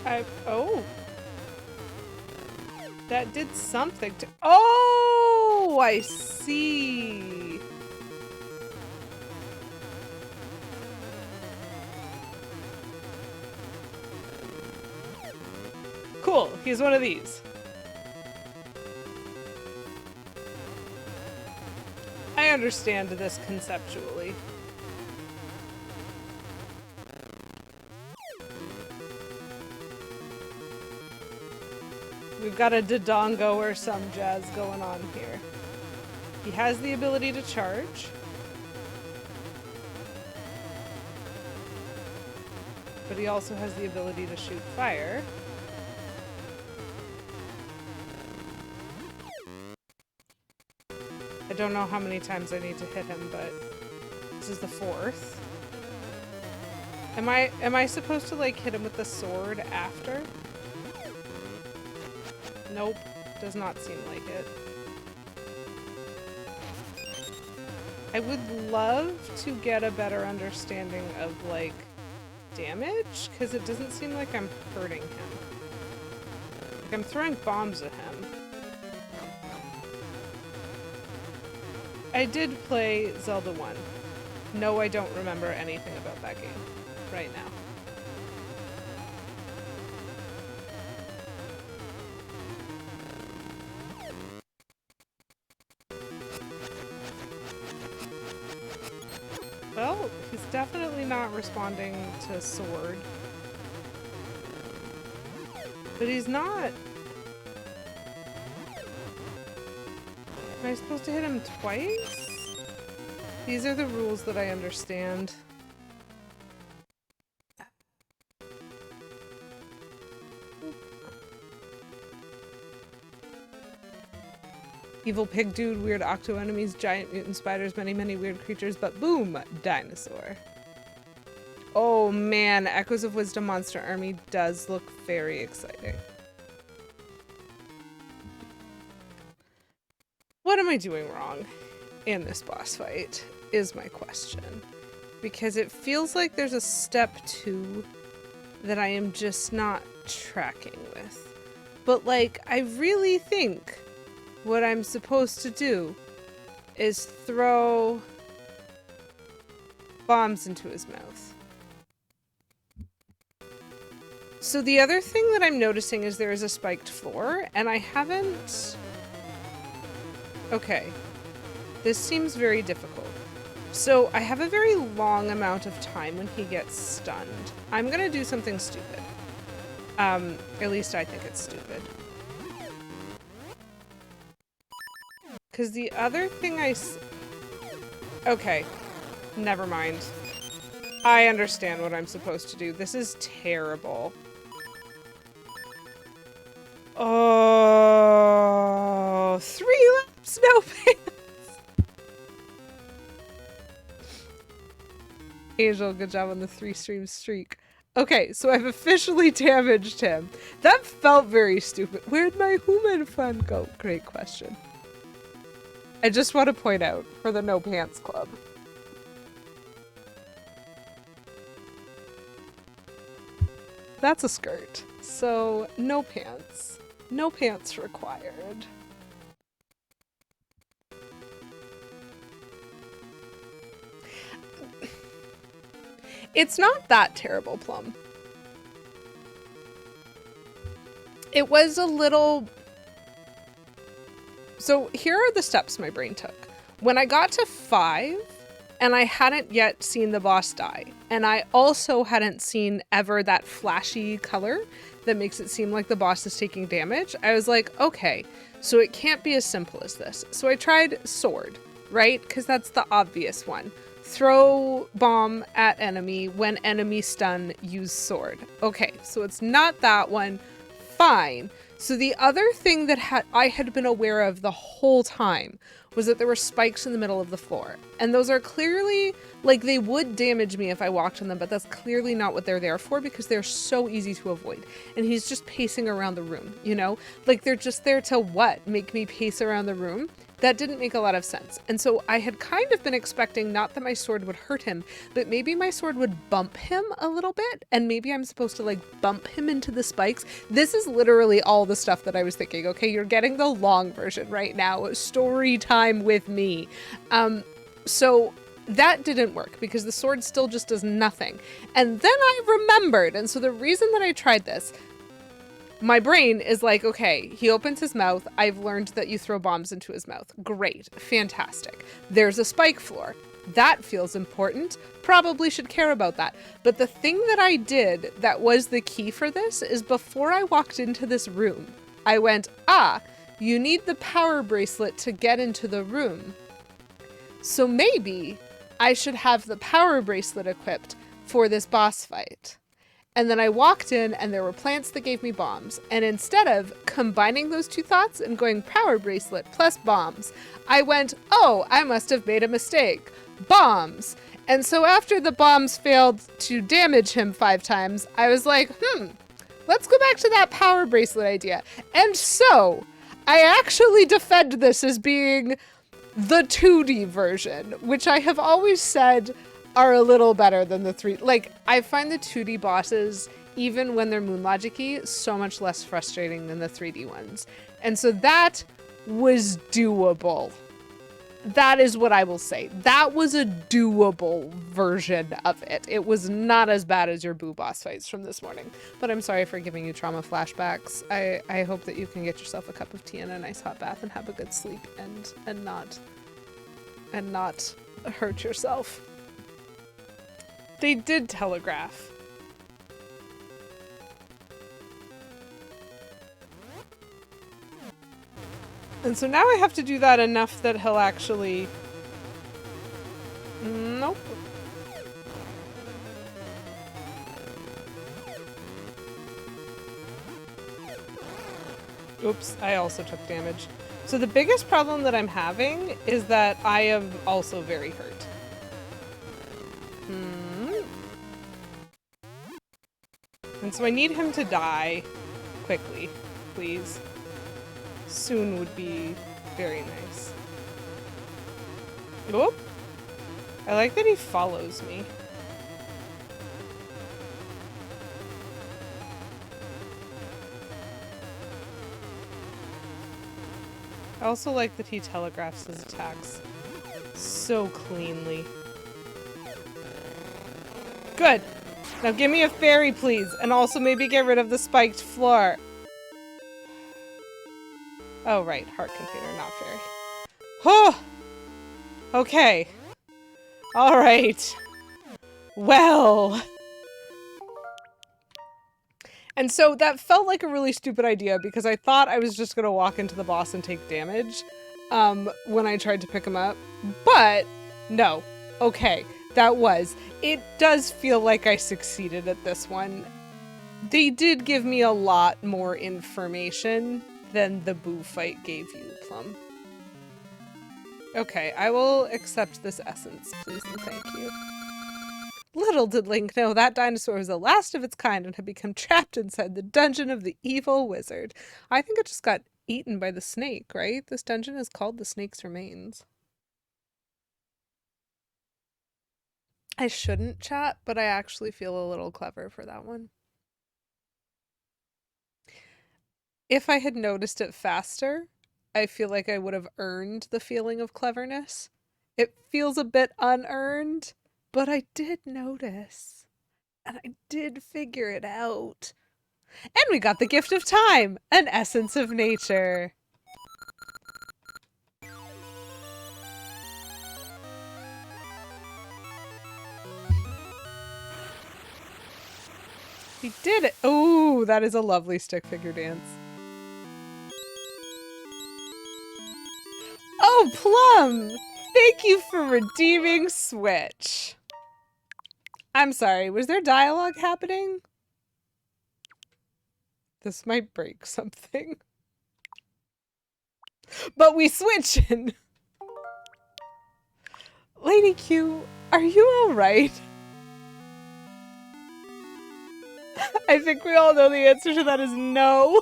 than I do? Oh! That did something to- Oh! I see! Cool, he's one of these. I understand this conceptually. We've got a Dodongo or some jazz going on here. He has the ability to charge. But he also has the ability to shoot fire. I don't know how many times I need to hit him, but this is the 4th. Am I supposed to like hit him with the sword after? Nope, does not seem like it. I would love to get a better understanding of like damage, because it doesn't seem like I'm hurting him. Like I'm throwing bombs at him. I did play Zelda 1. No, I don't remember anything about that game right now. Well, he's definitely not responding to sword. But he's not... Am I supposed to hit him twice? These are the rules that I understand. Evil pig dude, weird octo enemies, giant mutant spiders, many, many weird creatures, but boom, dinosaur. Oh man, Echoes of Wisdom Monster Army does look very exciting. What am I doing wrong in this boss fight is my question. Because it feels like there's a step 2 that I am just not tracking with. But like, I really think what I'm supposed to do is throw bombs into his mouth. So the other thing that I'm noticing is there is a spiked floor, and I haven't... Okay. This seems very difficult. So I have a very long amount of time when he gets stunned. I'm gonna do something stupid. At least I think it's stupid. Because the other thing okay, never mind. I understand what I'm supposed to do. This is terrible. Oh, 3 laps, no pants. Angel, good job on the 3-stream streak. Okay, so I've officially damaged him. That felt very stupid. Where'd my human fun go? Great question. I just want to point out for the No Pants Club. That's a skirt. So, no pants. No pants required. It's not that terrible, Plum. It was a little... So here are the steps my brain took. When I got to 5, and I hadn't yet seen the boss die, and I also hadn't seen ever that flashy color that makes it seem like the boss is taking damage, I was like, okay, so it can't be as simple as this. So I tried sword, right? Because that's the obvious one. Throw bomb at enemy, when enemy stun, use sword. Okay, so it's not that one. Fine. So the other thing that I had been aware of the whole time was that there were spikes in the middle of the floor. And those are clearly, like, they would damage me if I walked on them, but that's clearly not what they're there for because they're so easy to avoid. And he's just pacing around the room, you know? Like, they're just there to what? Make me pace around the room? That didn't make a lot of sense. And so I had kind of been expecting not that my sword would hurt him, but maybe my sword would bump him a little bit, and maybe I'm supposed to like bump him into the spikes. This is literally all the stuff that I was thinking. Okay, you're getting the long version right now. Story time with me. So that didn't work because the sword still just does nothing. And then I remembered, and so the reason that I tried this, my brain is like, okay, he opens his mouth. I've learned that you throw bombs into his mouth. Great. Fantastic. There's a spike floor. That feels important. Probably should care about that. But the thing that I did that was the key for this is before I walked into this room, I went, you need the power bracelet to get into the room. So maybe I should have the power bracelet equipped for this boss fight. And then I walked in and there were plants that gave me bombs. And instead of combining those two thoughts and going power bracelet plus bombs, I went, oh, I must have made a mistake. Bombs. And so after the bombs failed to damage him 5 times, I was like, let's go back to that power bracelet idea. And so I actually defend this as being the 2D version, which I have always said are a little better than the 3D. Like, I find the 2D bosses, even when they're Moon Logic-y, so much less frustrating than the 3D ones. And so that was doable. That is what I will say. That was a doable version of it. It was not as bad as your boo boss fights from this morning. But I'm sorry for giving you trauma flashbacks. I hope that you can get yourself a cup of tea and a nice hot bath and have a good sleep and not hurt yourself. They did telegraph. And so now I have to do that enough that he'll actually... Nope. Oops, I also took damage. So the biggest problem that I'm having is that I am also very hurt. And so I need him to die quickly, please. Soon would be very nice. Whoop. I like that he follows me. I also like that he telegraphs his attacks so cleanly. Good. Now give me a fairy, please, and also maybe get rid of the spiked floor. Oh, right. Heart container, not fairy. Oh! Okay. Alright. Well. And so that felt like a really stupid idea because I thought I was just going to walk into the boss and take damage when I tried to pick him up. But no. Okay. That was. It does feel like I succeeded at this one. They did give me a lot more information than the boo fight gave you, Plum. Okay, I will accept this essence, please and thank you. Little did Link know that dinosaur was the last of its kind and had become trapped inside the dungeon of the evil wizard. I think it just got eaten by the snake, right? This dungeon is called the Snake's Remains. I shouldn't chat, but I actually feel a little clever for that one. If I had noticed it faster, I feel like I would have earned the feeling of cleverness. It feels a bit unearned, but I did notice. And I did figure it out. And we got the gift of time, an essence of nature. We did it. Oh, that is a lovely stick figure dance. Oh, Plum! Thank you for redeeming Switch. I'm sorry, was there dialogue happening? This might break something. But we switching! Lady Q, are you alright? I think we all know the answer to that is no.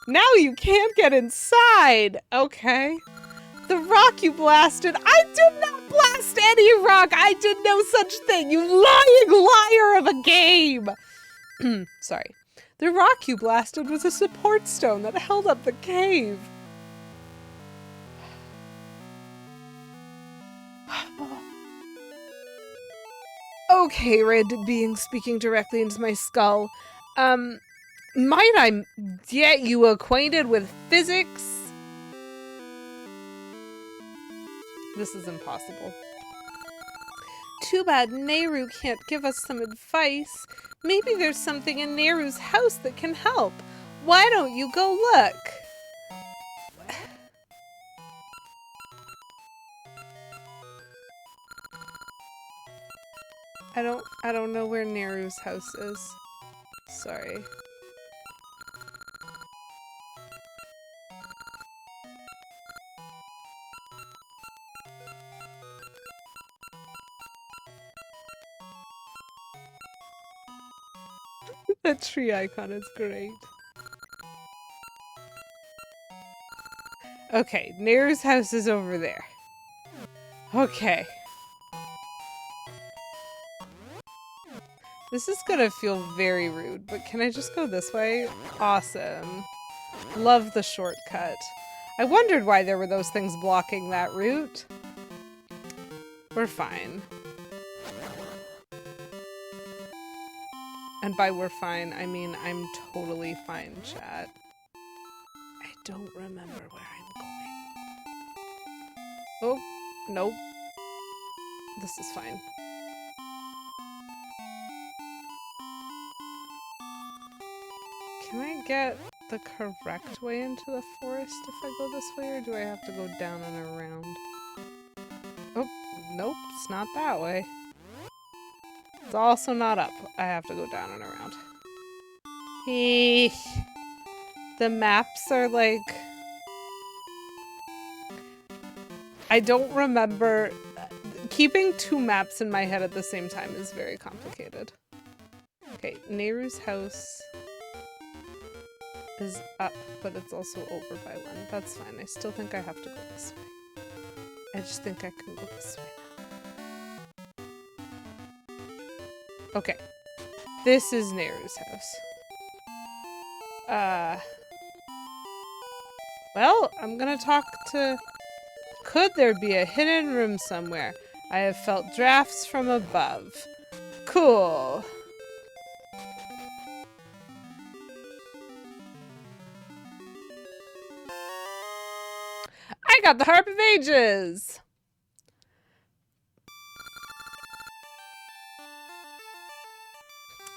Now you can't get inside! Okay. The rock you blasted, I did not blast any rock! I did no such thing, you lying liar of a game! Sorry. The rock you blasted was a support stone that held up the cave. Okay, random being speaking directly into my skull. Might I get you acquainted with physics? This is impossible. Too bad Nehru can't give us some advice. Maybe there's something in Nehru's house that can help. Why don't you go look? I don't know where Nehru's house is. Sorry. That tree icon is great. Okay, Nehru's house is over there. Okay. This is gonna feel very rude, but can I just go this way? Awesome. Love the shortcut. I wondered why there were those things blocking that route. We're fine. And by we're fine, I mean I'm totally fine, chat. I don't remember where I'm going. Oh, nope. This is fine. Can I get the correct way into the forest if I go this way, or do I have to go down and around? Oh, nope, it's not that way. It's also not up. I have to go down and around. Eesh. The maps are like... I don't remember... Keeping two maps in my head at the same time is very complicated. Okay, Nehru's house is up, but it's also over by one. That's fine. I still think I have to go this way. I just think I can go this way. Okay. This is Nehru's house. Well, I'm gonna talk to... Could there be a hidden room somewhere? I have felt drafts from above. Cool. I got the Harp of Ages!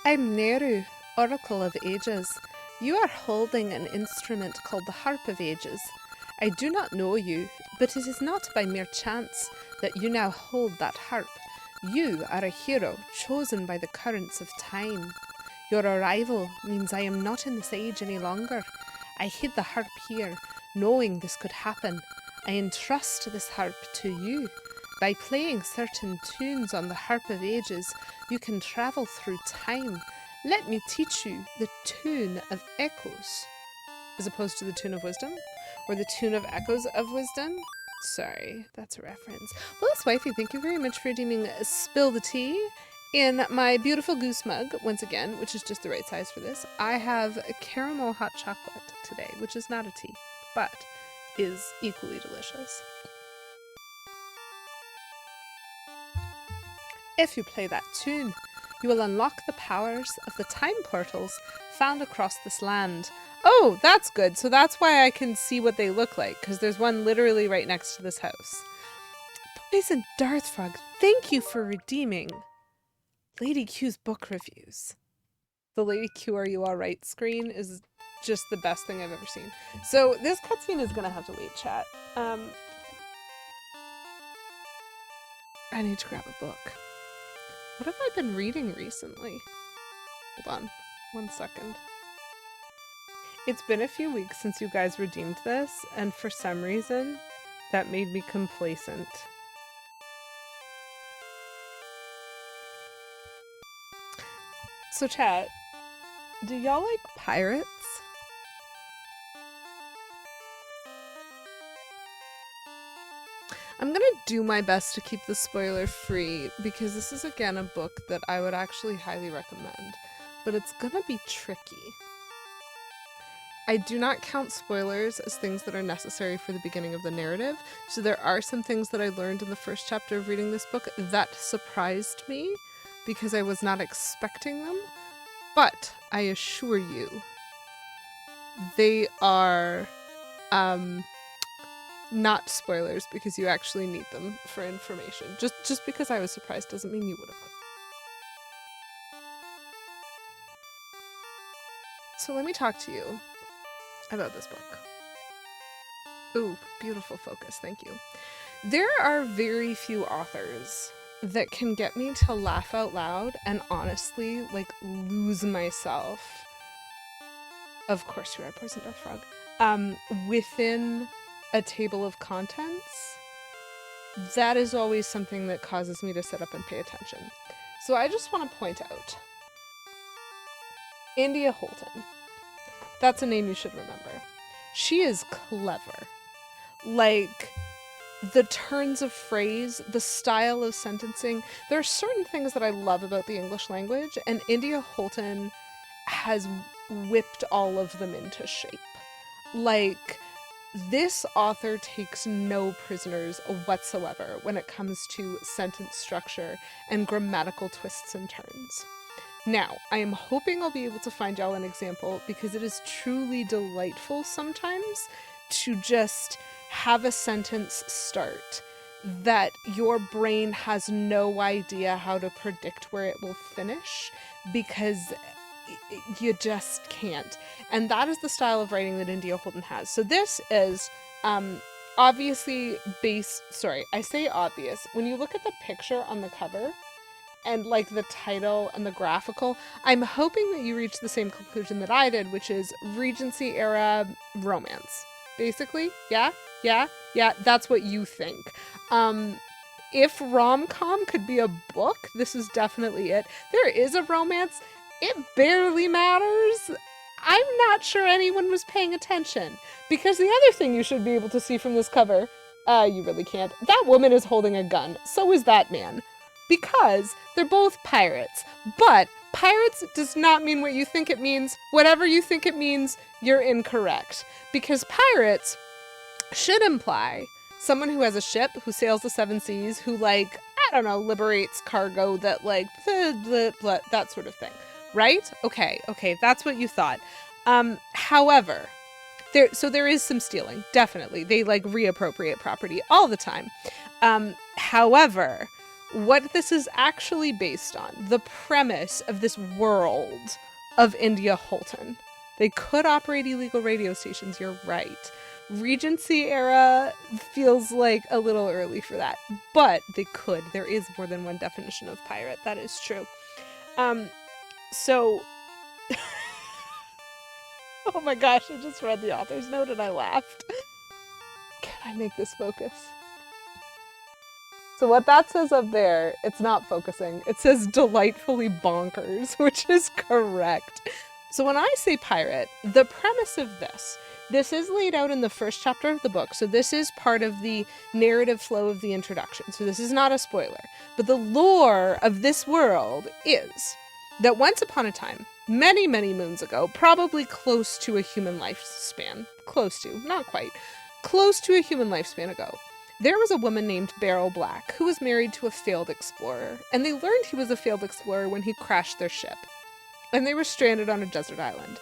I'm Nehru, Oracle of Ages. You are holding an instrument called the Harp of Ages. I do not know you, but it is not by mere chance that you now hold that harp. You are a hero chosen by the currents of time. Your arrival means I am not in this age any longer. I hid the harp here, knowing this could happen. I entrust this harp to you. By playing certain tunes on the Harp of Ages, you can travel through time. Let me teach you the tune of echoes, as opposed to the tune of wisdom, or the tune of echoes of wisdom. Sorry, that's a reference. Well, it's wifey, thank you very much for redeeming Spill the Tea in my beautiful goose mug, once again, which is just the right size for this. I have a caramel hot chocolate today, which is not a tea, but is equally delicious. If you play that tune, you will unlock the powers of the time portals found across this land. Oh, that's good. So that's why I can see what they look like, because there's one literally right next to this house. Poison Darthfrog, thank you for redeeming Lady Q's book reviews. The Lady Q Are You Alright screen is just the best thing I've ever seen. So this cutscene is going to have to wait, chat. I need to grab a book. What have I been reading recently? Hold on, 1 second. It's been a few weeks since you guys redeemed this, and for some reason, that made me complacent. So chat, do y'all like pirates? I'm gonna do my best to keep this spoiler free because this is again a book that I would actually highly recommend, but it's gonna be tricky. I do not count spoilers as things that are necessary for the beginning of the narrative, so there are some things that I learned in the first chapter of reading this book that surprised me because I was not expecting them, but I assure you they are not spoilers because you actually need them for information. Just because I was surprised doesn't mean you would have. So let me talk to you about this book. Ooh, beautiful focus, thank you. There are very few authors that can get me to laugh out loud and honestly, like, lose myself. Of course you are, Poison Deathfrog. Within a table of contents. That is always something that causes me to sit up and pay attention. So I just want to point out India Holton. That's a name you should remember. She is clever. Like, the turns of phrase, the style of sentencing. There are certain things that I love about the English language, and India Holton has whipped all of them into shape. Like, this author takes no prisoners whatsoever when it comes to sentence structure and grammatical twists and turns. Now, I am hoping I'll be able to find y'all an example, because it is truly delightful sometimes to just have a sentence start that your brain has no idea how to predict where it will finish, because you just can't. And that is the style of writing that India Holden has. So this is obviously based, sorry, I say obvious. When you look at the picture on the cover and like the title and the graphical, I'm hoping that you reach the same conclusion that I did, which is Regency era romance. Basically, yeah, that's what you think. If rom-com could be a book, this is definitely it. There is a romance. It barely matters. I'm not sure anyone was paying attention, because the other thing you should be able to see from this cover, you really can't. That woman is holding a gun. So is that man. Because they're both pirates. But pirates does not mean what you think it means. Whatever you think it means, you're incorrect. Because pirates should imply someone who has a ship, who sails the seven seas, who, like, I don't know, liberates cargo that, like, that sort of thing. Right? Okay, that's what you thought. However, there is some stealing, definitely. They, like, reappropriate property all the time. However, what this is actually based on, the premise of this world of India Holton. They could operate illegal radio stations, you're right. Regency era feels like a little early for that, but they could. There is more than one definition of pirate, that is true. So, oh my gosh, I just read the author's note and I laughed. Can I make this focus? So what that says up there, it's not focusing. It says delightfully bonkers, which is correct. So when I say pirate, the premise of this is laid out in the first chapter of the book. So this is part of the narrative flow of the introduction. So this is not a spoiler. But the lore of this world is that once upon a time, many, many moons ago, probably close to a human lifespan, close to, not quite, close to a human lifespan ago, there was a woman named Beryl Black who was married to a failed explorer, and they learned he was a failed explorer when he crashed their ship, and they were stranded on a desert island.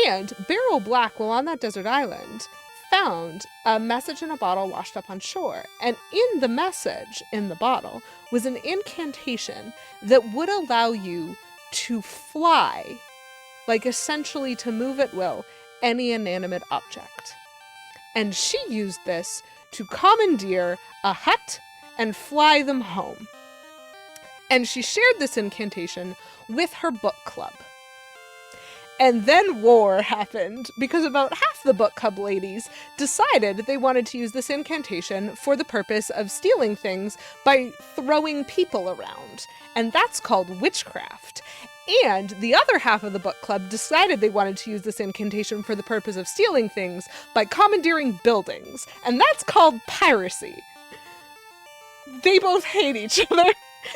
And Beryl Black, while on that desert island, found a message in a bottle washed up on shore, and in the message in the bottle was an incantation that would allow you to fly, like essentially to move at will, any inanimate object. And she used this to commandeer a hut and fly them home. And she shared this incantation with her book club. And then war happened, because about half the book club ladies decided they wanted to use this incantation for the purpose of stealing things by throwing people around. And that's called witchcraft. And the other half of the book club decided they wanted to use this incantation for the purpose of stealing things by commandeering buildings. And that's called piracy. They both hate each other.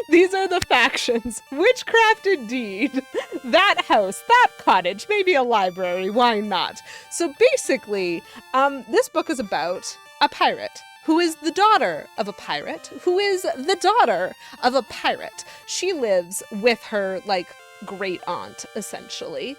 These are the factions. Witchcraft indeed. That house, that cottage, maybe a library, why not? So basically, this book is about a pirate who is the daughter of a pirate, who is the daughter of a pirate. She lives with her, like, great aunt, essentially,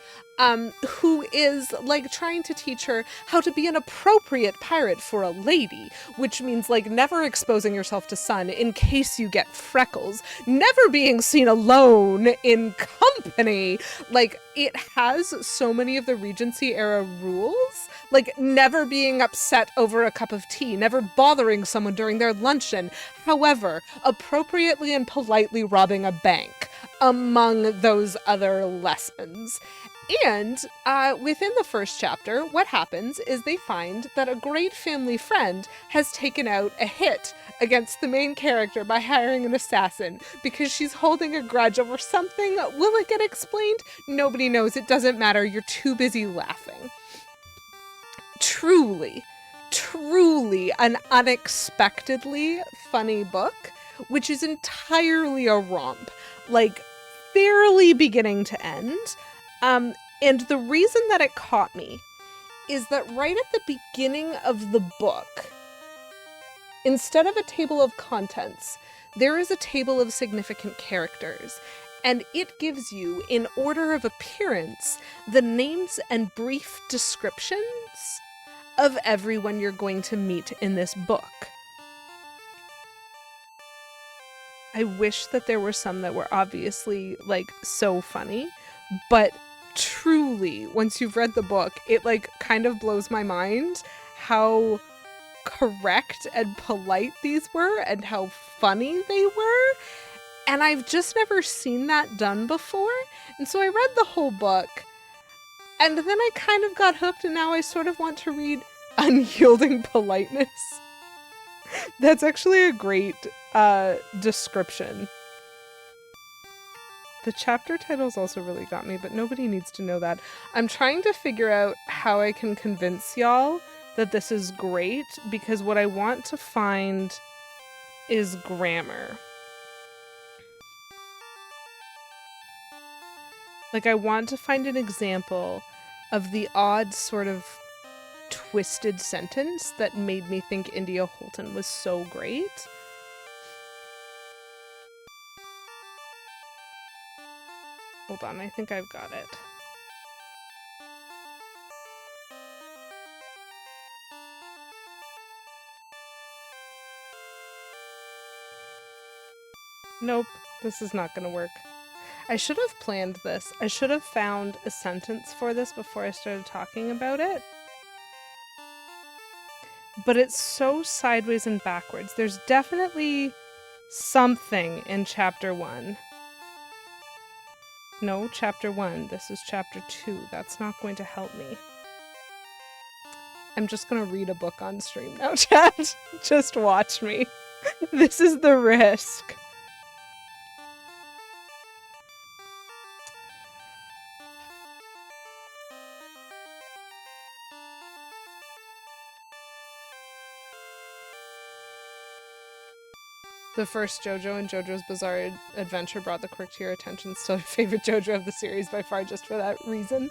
who is, like, trying to teach her how to be an appropriate pirate for a lady, which means, like, never exposing yourself to sun in case you get freckles, never being seen alone in company. Like, it has so many of the Regency era rules, like never being upset over a cup of tea, never bothering someone during their luncheon, however, appropriately and politely robbing a bank, among those other lessons. And within the first chapter, what happens is they find that a great family friend has taken out a hit against the main character by hiring an assassin because she's holding a grudge over something. Will it get explained? Nobody knows. It doesn't matter. You're too busy laughing. Truly an unexpectedly funny book, which is entirely a romp, like fairly beginning to end. And the reason that it caught me is that right at the beginning of the book, instead of a table of contents, there is a table of significant characters, and it gives you, in order of appearance, the names and brief descriptions of everyone you're going to meet in this book. I wish that there were some that were obviously, like, so funny, but truly, once you've read the book, it, like, kind of blows my mind how correct and polite these were and how funny they were. And I've just never seen that done before. And so I read the whole book, and then I kind of got hooked, and now I sort of want to read Unyielding Politeness. That's actually a great description. The chapter titles also really got me, but nobody needs to know that. I'm trying to figure out how I can convince y'all that this is great, because what I want to find is grammar. Like, I want to find an example of the odd sort of twisted sentence that made me think India Holton was so great. Hold on, I think I've got it. Nope, this is not gonna work. I should have planned this. I should have found a sentence for this before I started talking about it. But it's so sideways and backwards. There's definitely something in chapter 1. No, chapter 1. This is chapter 2. That's not going to help me. I'm just going to read a book on stream now, chat. Just watch me. This is the risk. The first JoJo and JoJo's Bizarre Adventure brought the quirk to your attention. Still your favorite JoJo of the series by far, just for that reason.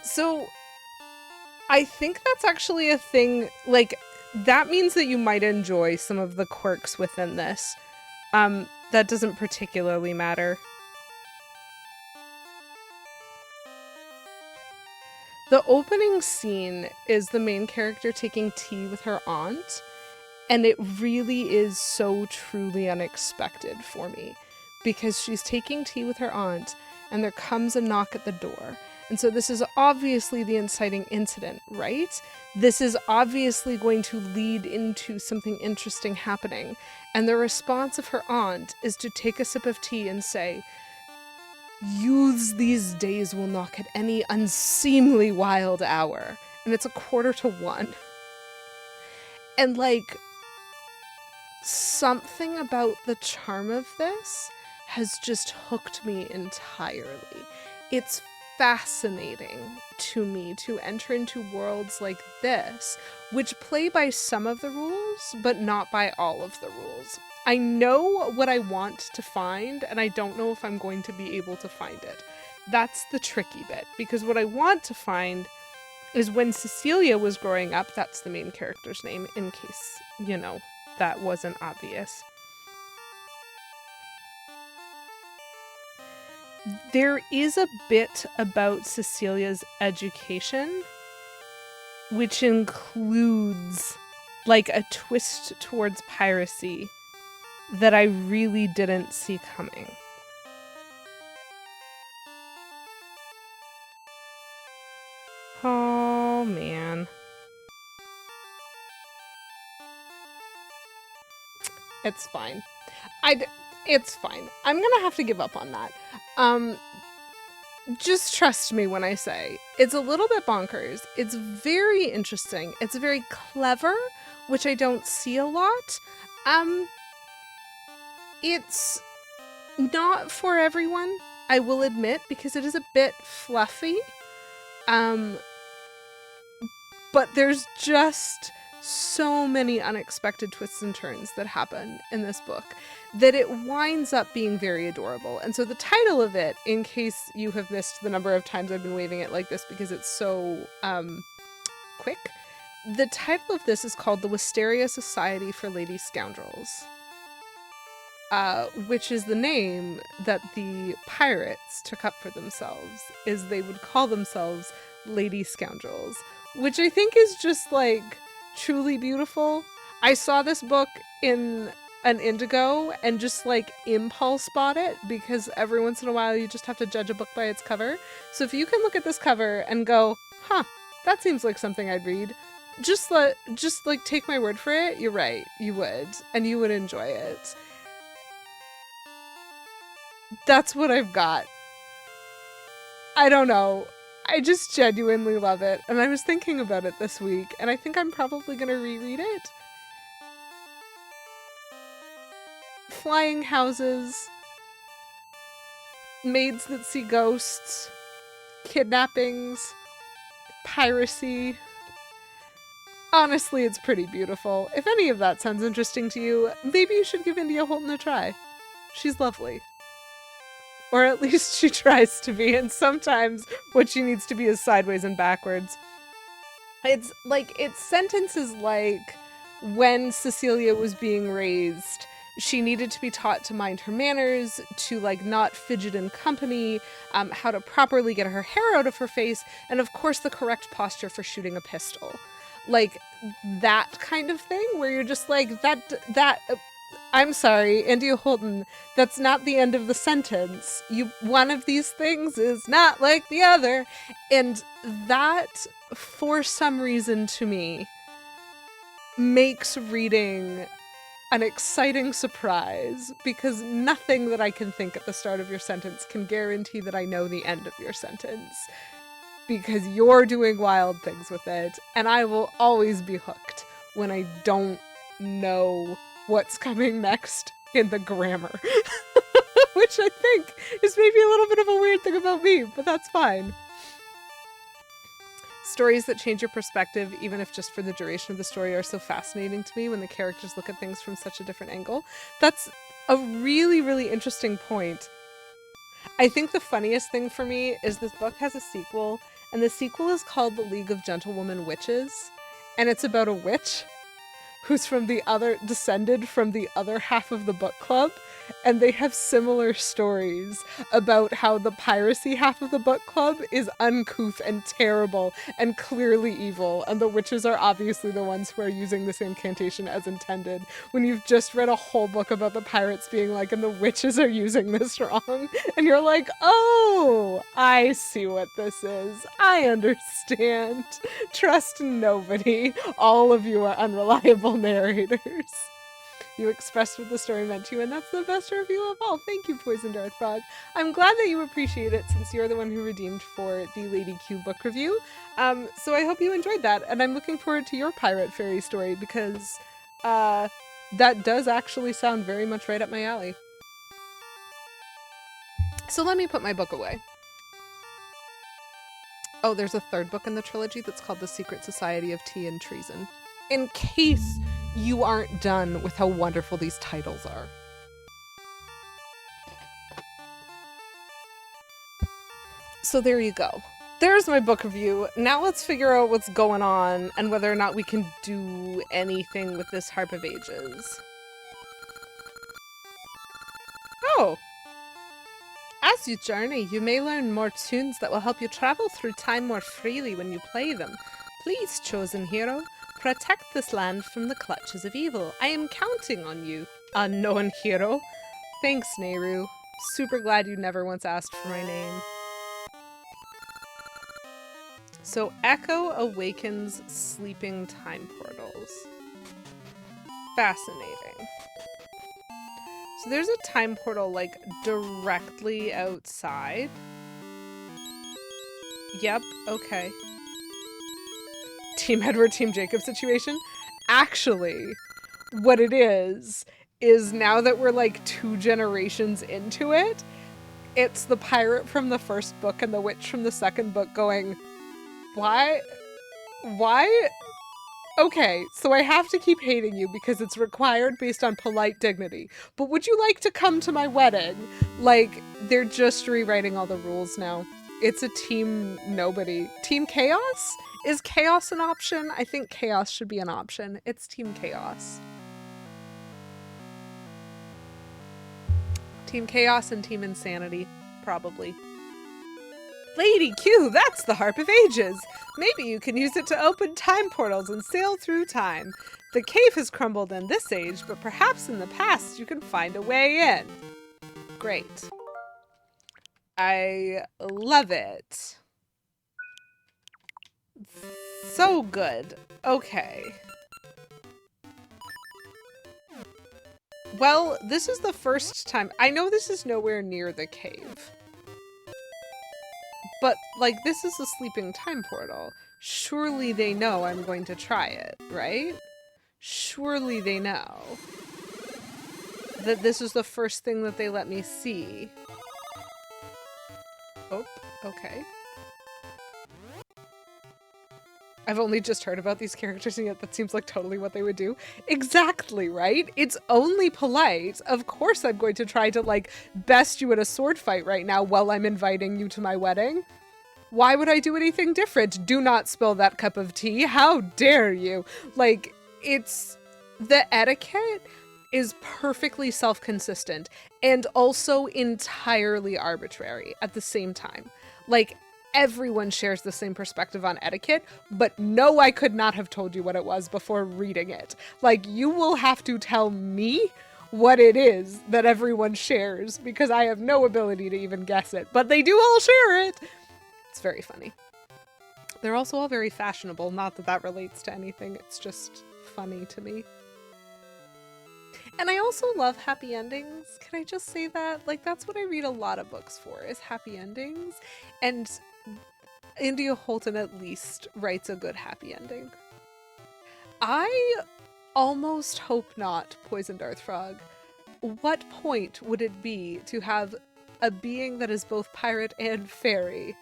So, I think that's actually a thing, like, that means that you might enjoy some of the quirks within this. That doesn't particularly matter. The opening scene is the main character taking tea with her aunt. And it really is so truly unexpected for me, because she's taking tea with her aunt and there comes a knock at the door. And so this is obviously the inciting incident, right? This is obviously going to lead into something interesting happening. And the response of her aunt is to take a sip of tea and say, "Youths these days will knock at any unseemly wild hour." And it's 1:45. And like, something about the charm of this has just hooked me entirely. It's fascinating to me to enter into worlds like this, which play by some of the rules, but not by all of the rules. I know what I want to find, and I don't know if I'm going to be able to find it. That's the tricky bit, because what I want to find is when Cecilia was growing up, that's the main character's name, in case, you know, that wasn't obvious. There is a bit about Cecilia's education, which includes like a twist towards piracy that I really didn't see coming. Oh man. It's fine. It's fine. I'm gonna have to give up on that. Just trust me when I say it's a little bit bonkers. It's very interesting. It's very clever, which I don't see a lot. It's not for everyone, I will admit, because it is a bit fluffy. But there's just so many unexpected twists and turns that happen in this book that it winds up being very adorable. And so the title of it, in case you have missed the number of times I've been waving it like this because it's so quick. The title of this is called The Wisteria Society for Lady Scoundrels, which is the name that the pirates took up for themselves, is they would call themselves Lady Scoundrels, which I think is just like truly beautiful. I saw this book in an Indigo and just like impulse bought it, because every once in a while you just have to judge a book by its cover. So if you can look at this cover and go, huh, that seems like something I'd read, just like take my word for it, you're right, you would, and you would enjoy it. That's what I've got. I don't know. I just genuinely love it, and I was thinking about it this week, and I think I'm probably gonna reread it. Flying houses, maids that see ghosts, kidnappings, piracy. Honestly, it's pretty beautiful. If any of that sounds interesting to you, maybe you should give India Holton a try. She's lovely. Or at least she tries to be, and sometimes what she needs to be is sideways and backwards. It's sentences like, when Cecilia was being raised, she needed to be taught to mind her manners, to like not fidget in company, how to properly get her hair out of her face, and of course the correct posture for shooting a pistol. Like that kind of thing where you're just like, I'm sorry, India Holton, that's not the end of the sentence. One of these things is not like the other. And that, for some reason to me, makes reading an exciting surprise, because nothing that I can think at the start of your sentence can guarantee that I know the end of your sentence, because you're doing wild things with it, and I will always be hooked when I don't know what's coming next in the grammar, which I think is maybe a little bit of a weird thing about me, but that's fine. Stories that change your perspective, even if just for the duration of the story, are so fascinating to me when the characters look at things from such a different angle. That's a really, really interesting point. I think the funniest thing for me is this book has a sequel, and the sequel is called The League of Gentlewoman Witches, and it's about a witch who's descended from the other half of the book club, and they have similar stories about how the piracy half of the book club is uncouth and terrible and clearly evil, and the witches are obviously the ones who are using this incantation as intended, when you've just read a whole book about the pirates being like, and the witches are using this wrong, and you're like, oh, I see what this is. I understand. Trust nobody. All of you are unreliable narrators. You expressed what the story meant to you, and that's the best review of all. Thank you, Poison Dart Frog. I'm glad that you appreciate it, since you're the one who redeemed for the Lady Q book review. So I hope you enjoyed that, and I'm looking forward to your pirate fairy story, because that does actually sound very much right up my alley. So let me put my book away. Oh, there's a third book in the trilogy that's called The Secret Society of Tea and Treason, in case you aren't done with how wonderful these titles are. So there you go. There's my book review. Now let's figure out what's going on and whether or not we can do anything with this Harp of Ages. Oh! As you journey, you may learn more tunes that will help you travel through time more freely when you play them. Please, chosen hero, protect this land from the clutches of evil. I am counting on you, unknown hero. Thanks, Nehru. Super glad you never once asked for my name. So, Echo awakens sleeping time portals. Fascinating. So there's a time portal, like, directly outside. Yep, okay. Team Edward, Team Jacob situation. Actually, what it is now that we're like 2 generations into it, it's the pirate from the first book and the witch from the second book going, why? Okay, so I have to keep hating you because it's required based on polite dignity. But would you like to come to my wedding? Like, they're just rewriting all the rules now. It's a team nobody. Team chaos? Is chaos an option? I think chaos should be an option. It's Team Chaos. Team Chaos and Team Insanity, probably. Lady Q, that's the Harp of Ages. Maybe you can use it to open time portals and sail through time. The cave has crumbled in this age, but perhaps in the past you can find a way in. Great. I love it. So good. Okay. Well, this is the first time. I know this is nowhere near the cave. But, like, this is a sleeping time portal. Surely they know I'm going to try it, right? Surely they know that this is the first thing that they let me see. Oh, okay. I've only just heard about these characters, and yet that seems like totally what they would do. Exactly, right? It's only polite. Of course I'm going to try to, like, best you at a sword fight right now while I'm inviting you to my wedding. Why would I do anything different? Do not spill that cup of tea. How dare you? Like, it's... the etiquette is perfectly self-consistent and also entirely arbitrary at the same time. Like, everyone shares the same perspective on etiquette, but no, I could not have told you what it was before reading it. Like, you will have to tell me what it is that everyone shares, because I have no ability to even guess it, but they do all share it. It's very funny. They're also all very fashionable, not that that relates to anything, it's just funny to me. And I also love happy endings. Can I just say that? Like, that's what I read a lot of books for, is happy endings. And India Holton at least writes a good happy ending. I almost hope not, Poisoned Earth Frog. What point would it be to have a being that is both pirate and fairy?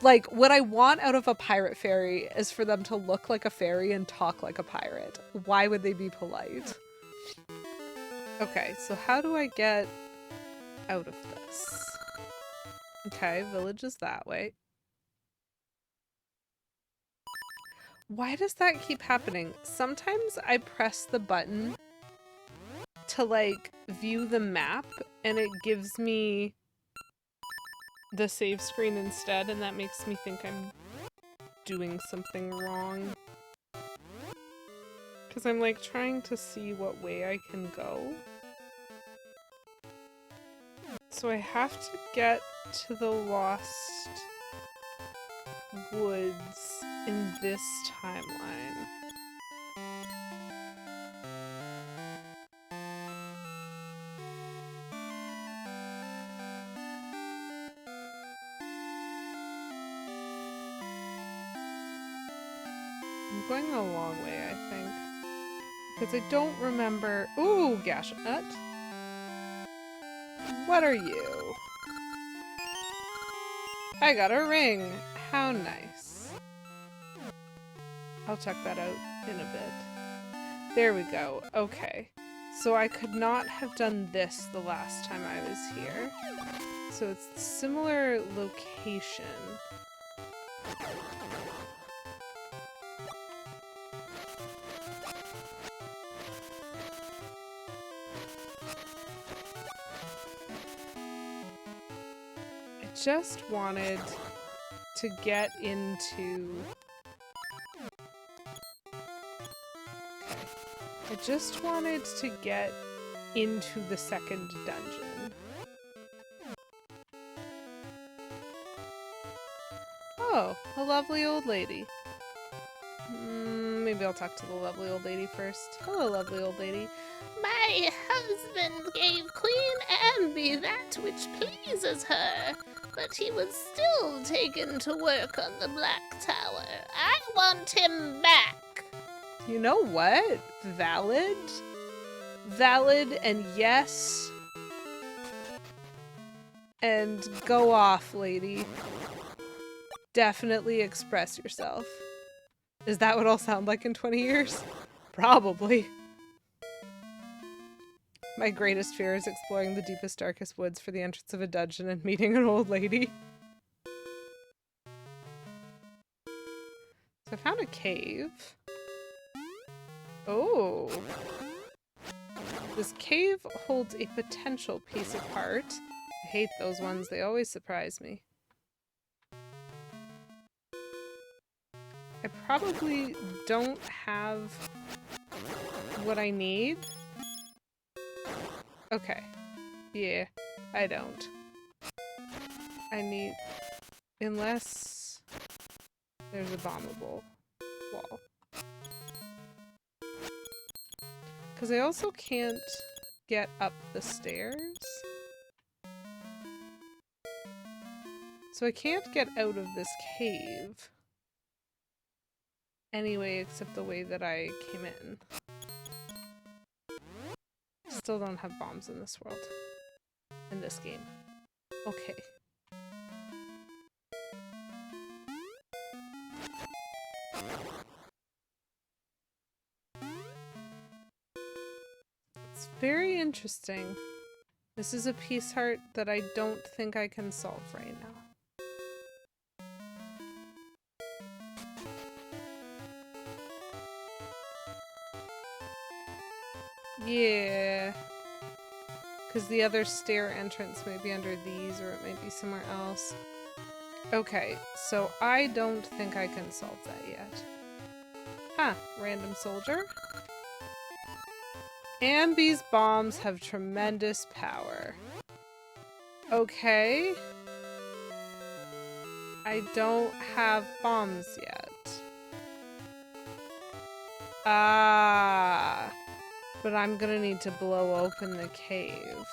Like, what I want out of a pirate fairy is for them to look like a fairy and talk like a pirate. Why would they be polite? Okay, so how do I get out of this? Okay, village is that way. Why does that keep happening? Sometimes I press the button to, like, view the map, and it gives me the save screen instead, and that makes me think I'm doing something wrong. Because I'm, like, trying to see what way I can go. So I have to get to the Lost Woods in this timeline. I'm going the long way, I think. Because I don't remember... Ooh, gosh, what are you? I got a ring. How nice. I'll check that out in a bit. There we go. Okay. So I could not have done this the last time I was here. So it's a similar location. Just wanted to get into... I just wanted to get into the second dungeon. Oh, a lovely old lady. Maybe I'll talk to the lovely old lady first. Hello, lovely old lady. My husband gave Queen Amby that which pleases her, but he was still taken to work on the Black Tower. I want him back. You know what? Valid. Valid and yes. And go off, lady. Definitely express yourself. Is that what I'll sound like in 20 years? Probably. My greatest fear is exploring the deepest, darkest woods for the entrance of a dungeon and meeting an old lady. So I found a cave. Oh. This cave holds a potential piece of heart. I hate those ones. They always surprise me. I probably don't have what I need. Okay. Yeah, I don't. I need... Unless there's a bombable wall. Because I also can't get up the stairs. So I can't get out of this cave. Anyway, except the way that I came in. Still don't have bombs in this world. In this game. Okay. It's very interesting. This is a piece heart that I don't think I can solve right now. Yeah. Because the other stair entrance may be under these, or it might be somewhere else. Okay, so I don't think I can solve that yet. Huh, random soldier. Ambi's bombs have tremendous power. Okay. I don't have bombs yet. Ah. But I'm gonna need to blow open the cave.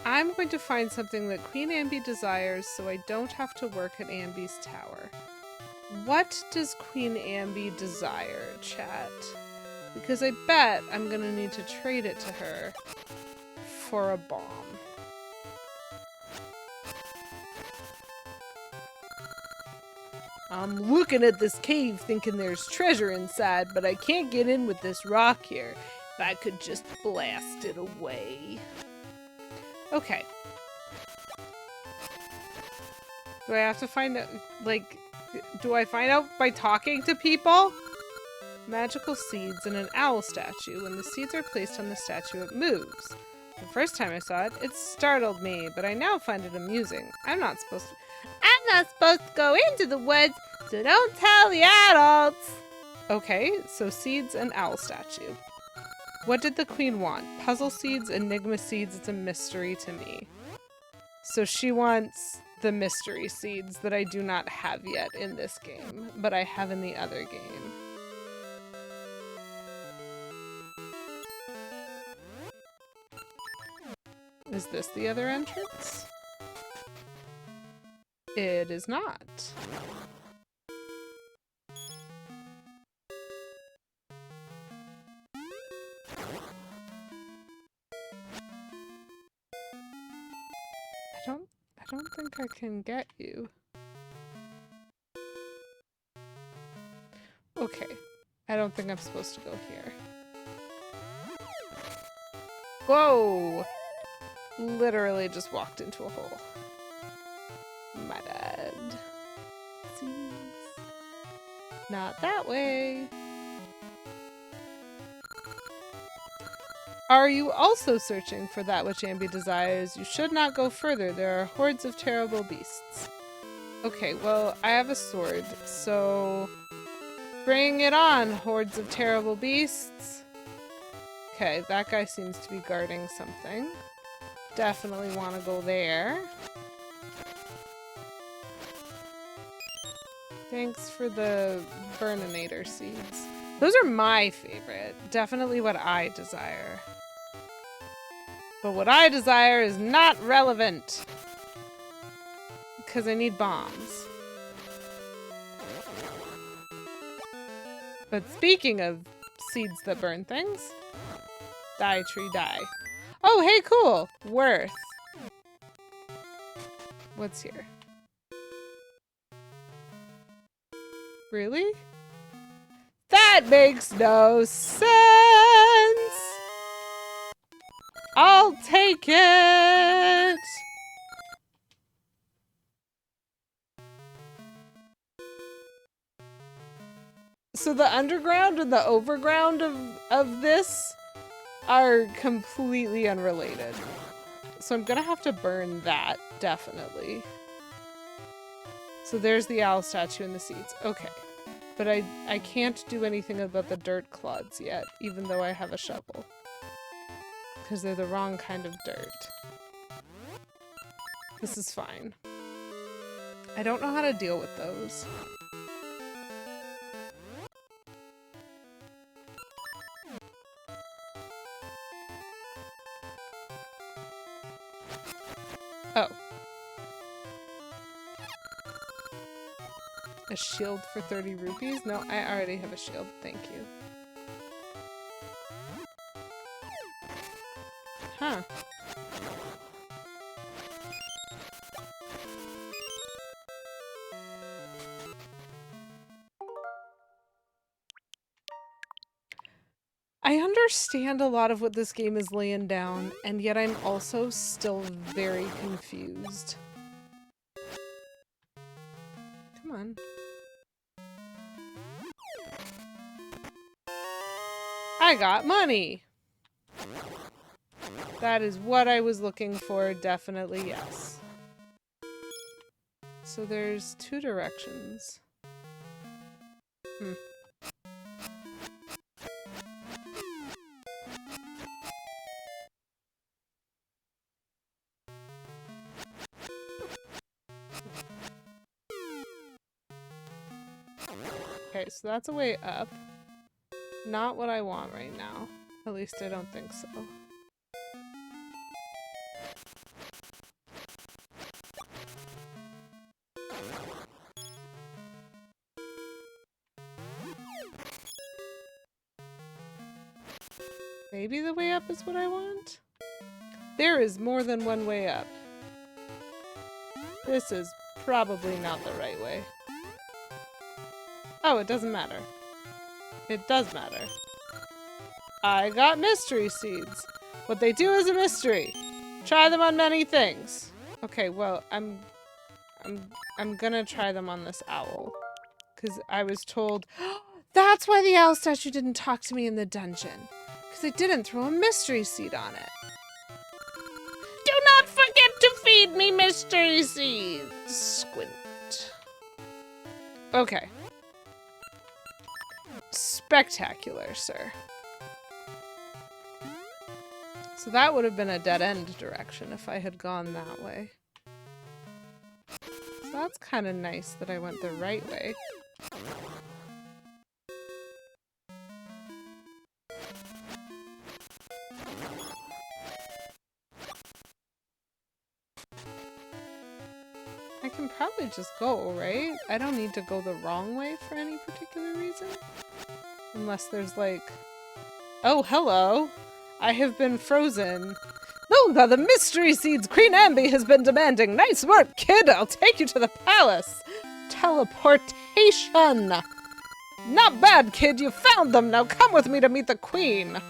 I'm going to find something that Queen Ambi desires so I don't have to work at Ambi's tower. What does Queen Ambi desire, chat? Because I bet I'm gonna need to trade it to her for a bomb. I'm looking at this cave thinking there's treasure inside, but I can't get in with this rock here. If I could just blast it away. Okay. Do I have to find out, like, do I find out by talking to people? Magical seeds and an owl statue. When the seeds are placed on the statue, it moves. The first time I saw it, it startled me, but I now find it amusing. I'm not supposed to go into the woods, so don't tell the adults! Okay, so seeds and owl statue. What did the queen want? Puzzle seeds, enigma seeds, it's a mystery to me. So she wants the mystery seeds that I do not have yet in this game, but I have in the other game. Is this the other entrance? It is not. I don't think I can get you. Okay. I don't think I'm supposed to go here. Whoa! Literally just walked into a hole. My bad. Seeds. Not that way. Are you also searching for that which Ambi desires? You should not go further. There are hordes of terrible beasts. Okay, well, I have a sword, so bring it on, hordes of terrible beasts. Okay, that guy seems to be guarding something. Definitely want to go there. Thanks for the Burninator seeds. Those are my favorite. Definitely what I desire. But what I desire is not relevant. Because I need bombs. But speaking of seeds that burn things. Die, tree, die. Oh, hey, cool. Worth. What's here? Really? That makes no sense! I'll take it! So the underground and the overground of this are completely unrelated. So I'm gonna have to burn that, definitely. So there's the owl statue and the seeds. Okay. But I can't do anything about the dirt clods yet, even though I have a shovel. Because they're the wrong kind of dirt. This is fine. I don't know how to deal with those. Oh. A shield for 30 rupees? No, I already have a shield. Thank you. Huh. I understand a lot of what this game is laying down, and yet I'm also still very confused. Come on. I got money! That is what I was looking for, definitely yes. So there's 2 directions. Okay, so that's a way up. Not what I want right now. At least I don't think so. Maybe the way up is what I want? There is more than one way up. This is probably not the right way. Oh, it doesn't matter. It does matter. I got mystery seeds. What they do is a mystery. Try them on many things. Okay, well, I'm gonna try them on this owl. Because I was told... That's why the owl statue didn't talk to me in the dungeon. Because I didn't throw a mystery seed on it. Do not forget to feed me mystery seeds. Squint. Okay. Spectacular, sir. So that would have been a dead-end direction if I had gone that way. So that's kind of nice that I went the right way. I can probably just go, right? I don't need to go the wrong way for any particular reason. Unless there's like... Oh, hello! I have been frozen. Those are the mystery seeds Queen Amby has been demanding. Nice work, kid! I'll take you to the palace! Teleportation! Not bad, kid! You found them! Now come with me to meet the queen!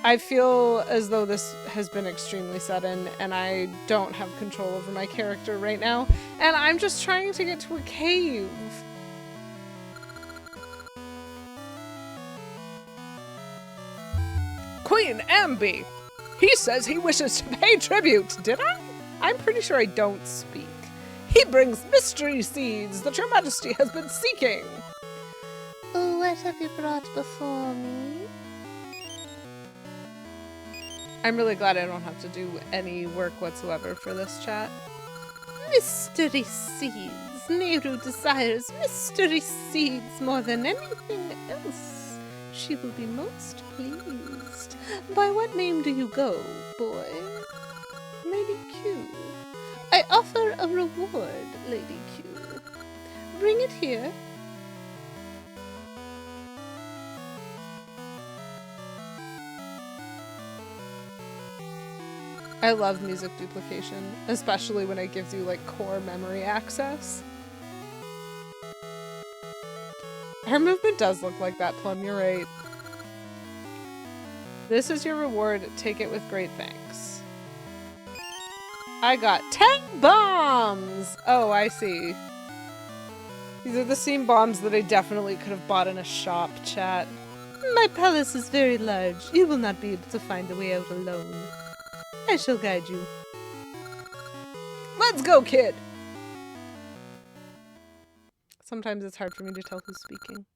I feel as though this has been extremely sudden, and I don't have control over my character right now, and I'm just trying to get to a cave. Queen Amby! He says he wishes to pay tribute, did I? I'm pretty sure I don't speak. He brings mystery seeds that your majesty has been seeking. What have you brought before me? I'm really glad I don't have to do any work whatsoever for this chat. Mystery seeds. Nehru desires mystery seeds more than anything else. She will be most pleased. By what name do you go, boy? Lady Q. I offer a reward, Lady Q. Bring it here. I love music duplication, especially when it gives you like core memory access. Her movement does look like that, Plum, you're right. This is your reward. Take it with great thanks. I got 10 bombs! Oh, I see. These are the same bombs that I definitely could have bought in a shop, chat. My palace is very large. You will not be able to find the way out alone. I shall guide you. Let's go, kid! Sometimes it's hard for me to tell who's speaking.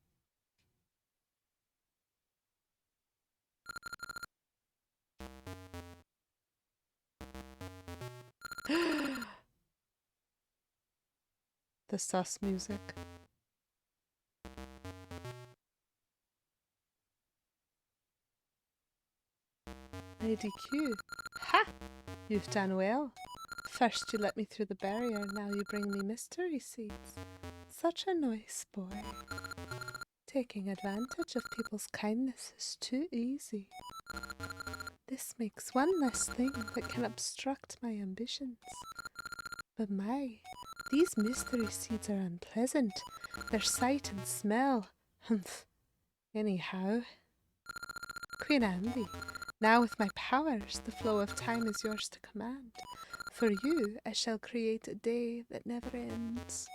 The sus music. Lady Q. Ha! You've done well. First you let me through the barrier, now you bring me mystery seeds. Such a nice boy. Taking advantage of people's kindness is too easy. This makes one less thing that can obstruct my ambitions. But my, these mystery seeds are unpleasant. Their sight and smell. Humph. Anyhow. Queen Ambi, now with my powers, the flow of time is yours to command. For you, I shall create a day that never ends.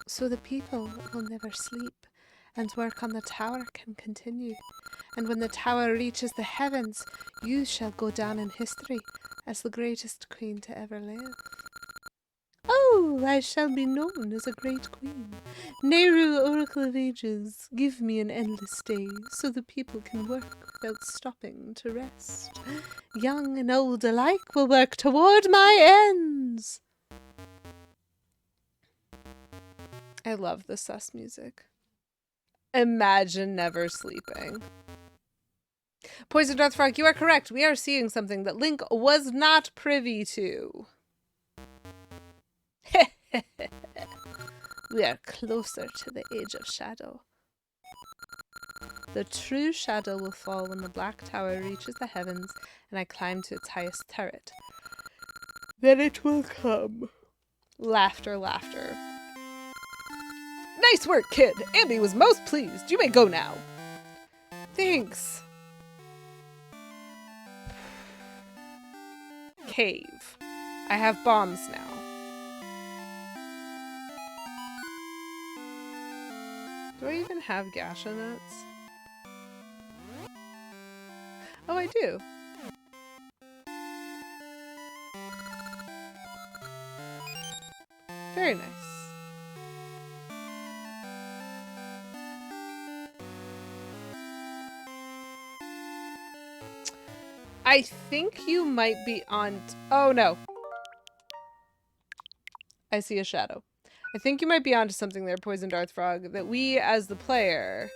So the people will never sleep, and work on the tower can continue. And when the tower reaches the heavens, you shall go down in history as the greatest queen to ever live. Oh, I shall be known as a great queen. Nehru, Oracle of Ages, give me an endless day so the people can work without stopping to rest. Young and old alike will work toward my ends. I love the sus music. Imagine never sleeping. Poison Deathfrog, you are correct. We are seeing something that Link was not privy to. We are closer to the Age of Shadow. The true shadow will fall when the Black Tower reaches the heavens and I climb to its highest turret. Then it will come. Laughter, laughter. Nice work, kid! Ambi was most pleased. You may go now. Thanks. Cave. I have bombs now. Do I even have Gasha nuts? Oh, I do. Very nice. I think you might be on... Oh, no. I see a shadow. I think you might be onto something there, Poison Darth Frog, that we, as the player...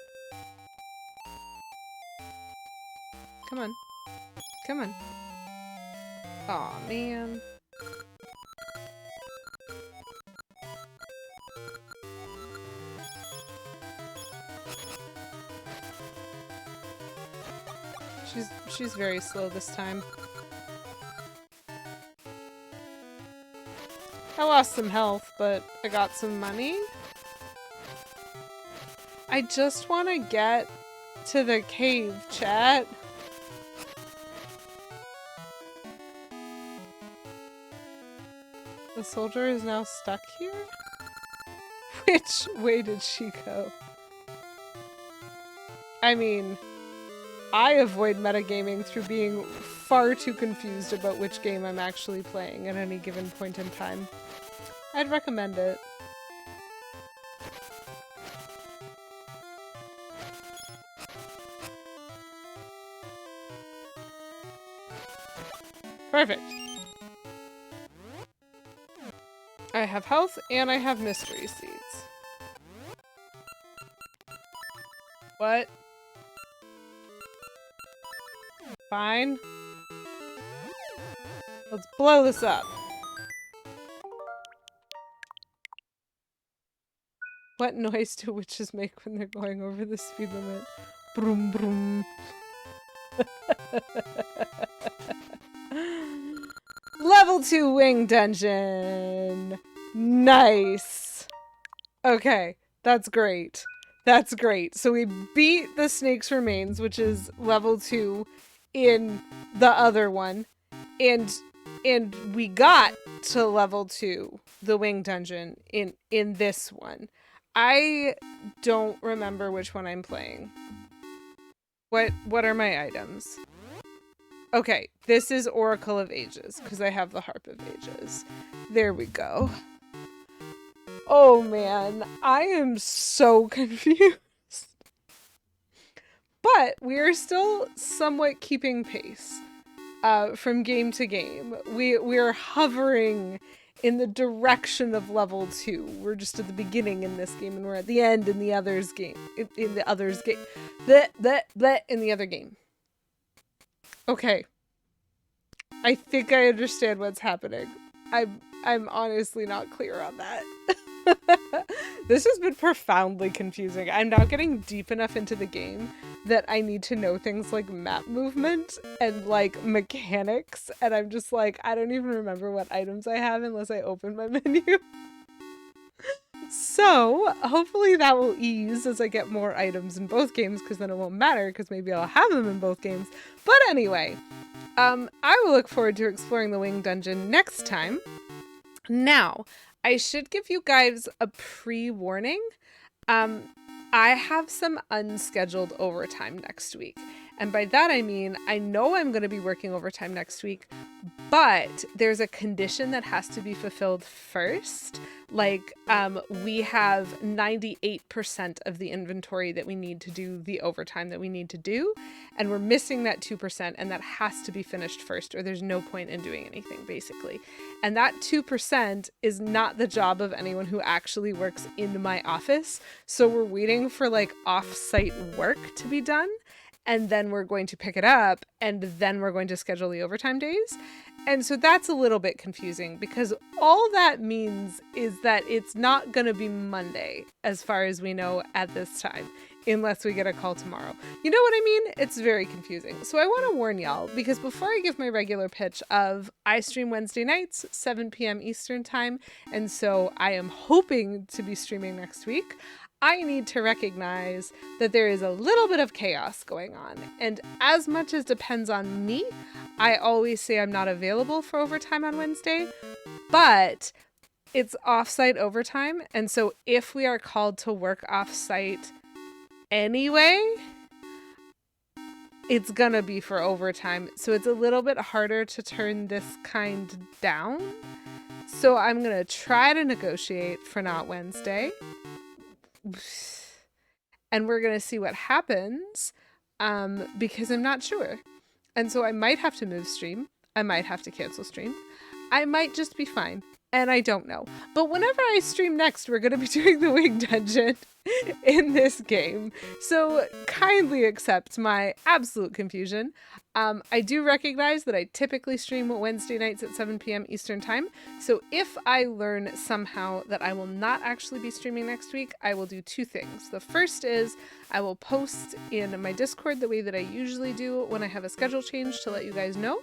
Come on. Come on. Aw, man. She's very slow this time. I lost some health, but I got some money. I just want to get to the cave, chat. The soldier is now stuck here? Which way did she go? I mean, I avoid metagaming through being far too confused about which game I'm actually playing at any given point in time. I'd recommend it. Perfect. I have health and I have mystery seeds. What? Fine. Let's blow this up. What noise do witches make when they're going over the speed limit? Broom broom. Level 2 wing dungeon. Nice. Okay, that's great. That's great. So we beat the Snake's Remains, which is level 2 in the other one. And we got to level 2, the Wing Dungeon, in this one. I don't remember which one I'm playing. What are my items? Okay, this is Oracle of Ages, because I have the Harp of Ages. There we go. Oh man, I am so confused. But we are still somewhat keeping pace from game to game. We're hovering in the direction of level 2. We're just at the beginning in this game, and we're at the end in the other's game. In the other's game. In the other game. Okay. I think I understand what's happening. I'm honestly not clear on that. This has been profoundly confusing. I'm now getting deep enough into the game that I need to know things like map movement and like mechanics, and I'm just like, I don't even remember what items I have unless I open my menu. So hopefully that will ease as I get more items in both games, because then it won't matter, because maybe I'll have them in both games. But anyway, I will look forward to exploring the Wing Dungeon next time. Now, I should give you guys a pre-warning. I have some unscheduled overtime next week. And by that I mean, I know I'm going to be working overtime next week, but there's a condition that has to be fulfilled first. Like, we have 98% of the inventory that we need to do the overtime that we need to do, and we're missing that 2%, and that has to be finished first, or there's no point in doing anything, basically. And that 2% is not the job of anyone who actually works in my office, so we're waiting for, like, off-site work to be done, and then we're going to pick it up, and then we're going to schedule the overtime days. And so that's a little bit confusing, because all that means is that it's not going to be Monday, as far as we know at this time, unless we get a call tomorrow. You know what I mean? It's very confusing. So I want to warn y'all, because before I give my regular pitch of I stream Wednesday nights, 7 p.m. Eastern time, and so I am hoping to be streaming next week, I need to recognize that there is a little bit of chaos going on. And as much as depends on me, I always say I'm not available for overtime on Wednesday, but it's offsite overtime. And so if we are called to work offsite anyway, it's gonna be for overtime. So it's a little bit harder to turn this kind down. So I'm gonna try to negotiate for not Wednesday. And we're going to see what happens, because I'm not sure. And so I might have to move stream. I might have to cancel stream. I might just be fine. And I don't know. But whenever I stream next, we're going to be doing the Wing Dungeon in this game. So kindly accept my absolute confusion. I do recognize that I typically stream Wednesday nights at 7 p.m. Eastern time. So if I learn somehow that I will not actually be streaming next week, I will do two things. The first is I will post in my Discord the way that I usually do when I have a schedule change to let you guys know.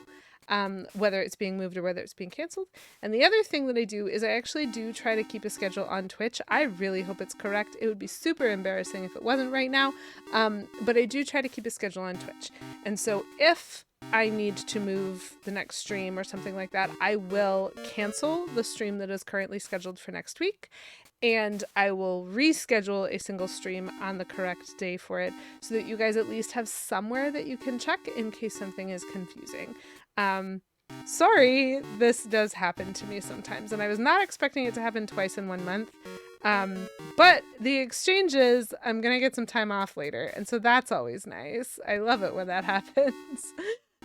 Whether it's being moved or whether it's being canceled. And the other thing that I do is I actually do try to keep a schedule on Twitch. I really hope it's correct. It would be super embarrassing if it wasn't right now. But I do try to keep a schedule on Twitch. And so if I need to move the next stream or something like that, I will cancel the stream that is currently scheduled for next week. And I will reschedule a single stream on the correct day for it so that you guys at least have somewhere that you can check in case something is confusing. Sorry, this does happen to me sometimes, and I was not expecting it to happen twice in 1 month. But the exchange is I'm gonna get some time off later, and so that's always nice. I love it when that happens.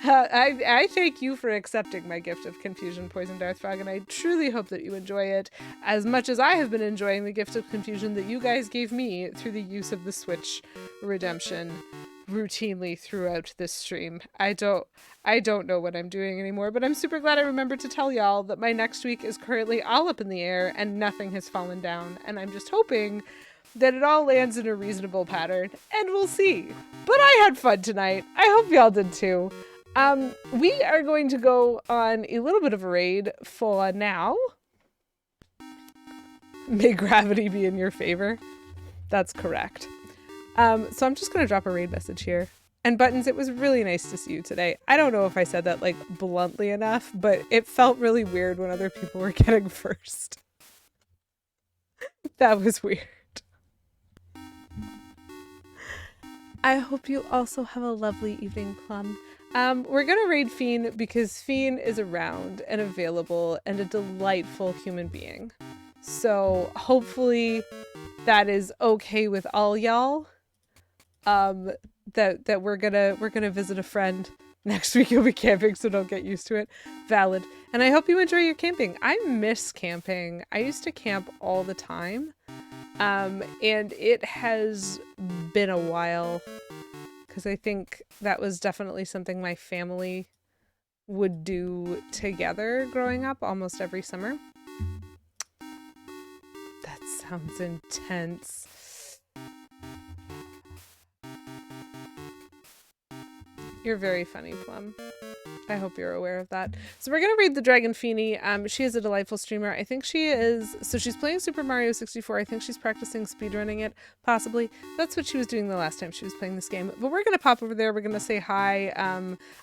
I thank you for accepting my gift of confusion, Poison Darth Frog, and I truly hope that you enjoy it as much as I have been enjoying the gift of confusion that you guys gave me through the use of the Switch redemption routinely throughout this stream. I don't know what I'm doing anymore, but I'm super glad I remembered to tell y'all that my next week is currently all up in the air and nothing has fallen down, and I'm just hoping that it all lands in a reasonable pattern, and we'll see. But I had fun tonight. I hope y'all did too. We are going to go on a little bit of a raid for now. May gravity be in your favor. That's correct. So I'm just going to drop a raid message here. And Buttons, it was really nice to see you today. I don't know if I said that like bluntly enough, but it felt really weird when other people were getting first. That was weird. I hope you also have a lovely evening, Plum. We're gonna raid Fiend because Fiend is around and available and a delightful human being. So hopefully that is okay with all y'all. That we're gonna visit a friend. Next week you'll be camping, so don't get used to it. Valid. And I hope you enjoy your camping. I miss camping. I used to camp all the time. And it has been a while, because I think that was definitely something my family would do together growing up almost every summer. That sounds intense. You're very funny, Plum. I hope you're aware of that. So we're going to read the Dragon Feeny. She is a delightful streamer. I think she is... So she's playing Super Mario 64. I think she's practicing speedrunning it, possibly. That's what she was doing the last time she was playing this game. But we're going to pop over there. We're going to say hi.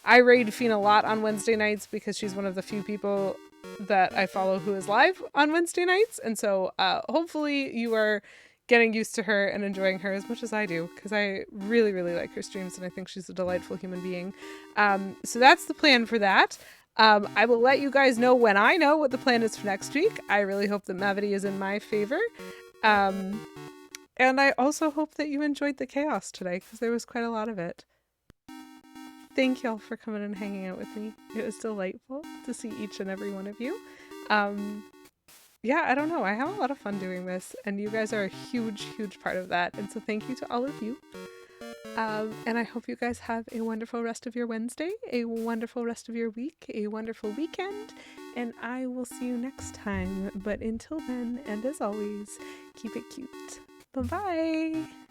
I raid Feeny a lot on Wednesday nights because she's one of the few people that I follow who is live on Wednesday nights. And so hopefully you are getting used to her and enjoying her as much as I do, because I really, really like her streams and I think she's a delightful human being. So that's the plan for that. I will let you guys know when I know what the plan is for next week. I really hope that Mavity is in my favor. And I also hope that you enjoyed the chaos today, because there was quite a lot of it. Thank y'all for coming and hanging out with me. It was delightful to see each and every one of you. Yeah, I don't know. I have a lot of fun doing this, and you guys are a huge, huge part of that. And so thank you to all of you. And I hope you guys have a wonderful rest of your Wednesday, a wonderful rest of your week, a wonderful weekend, and I will see you next time. But until then, and as always, keep it cute. Bye-bye!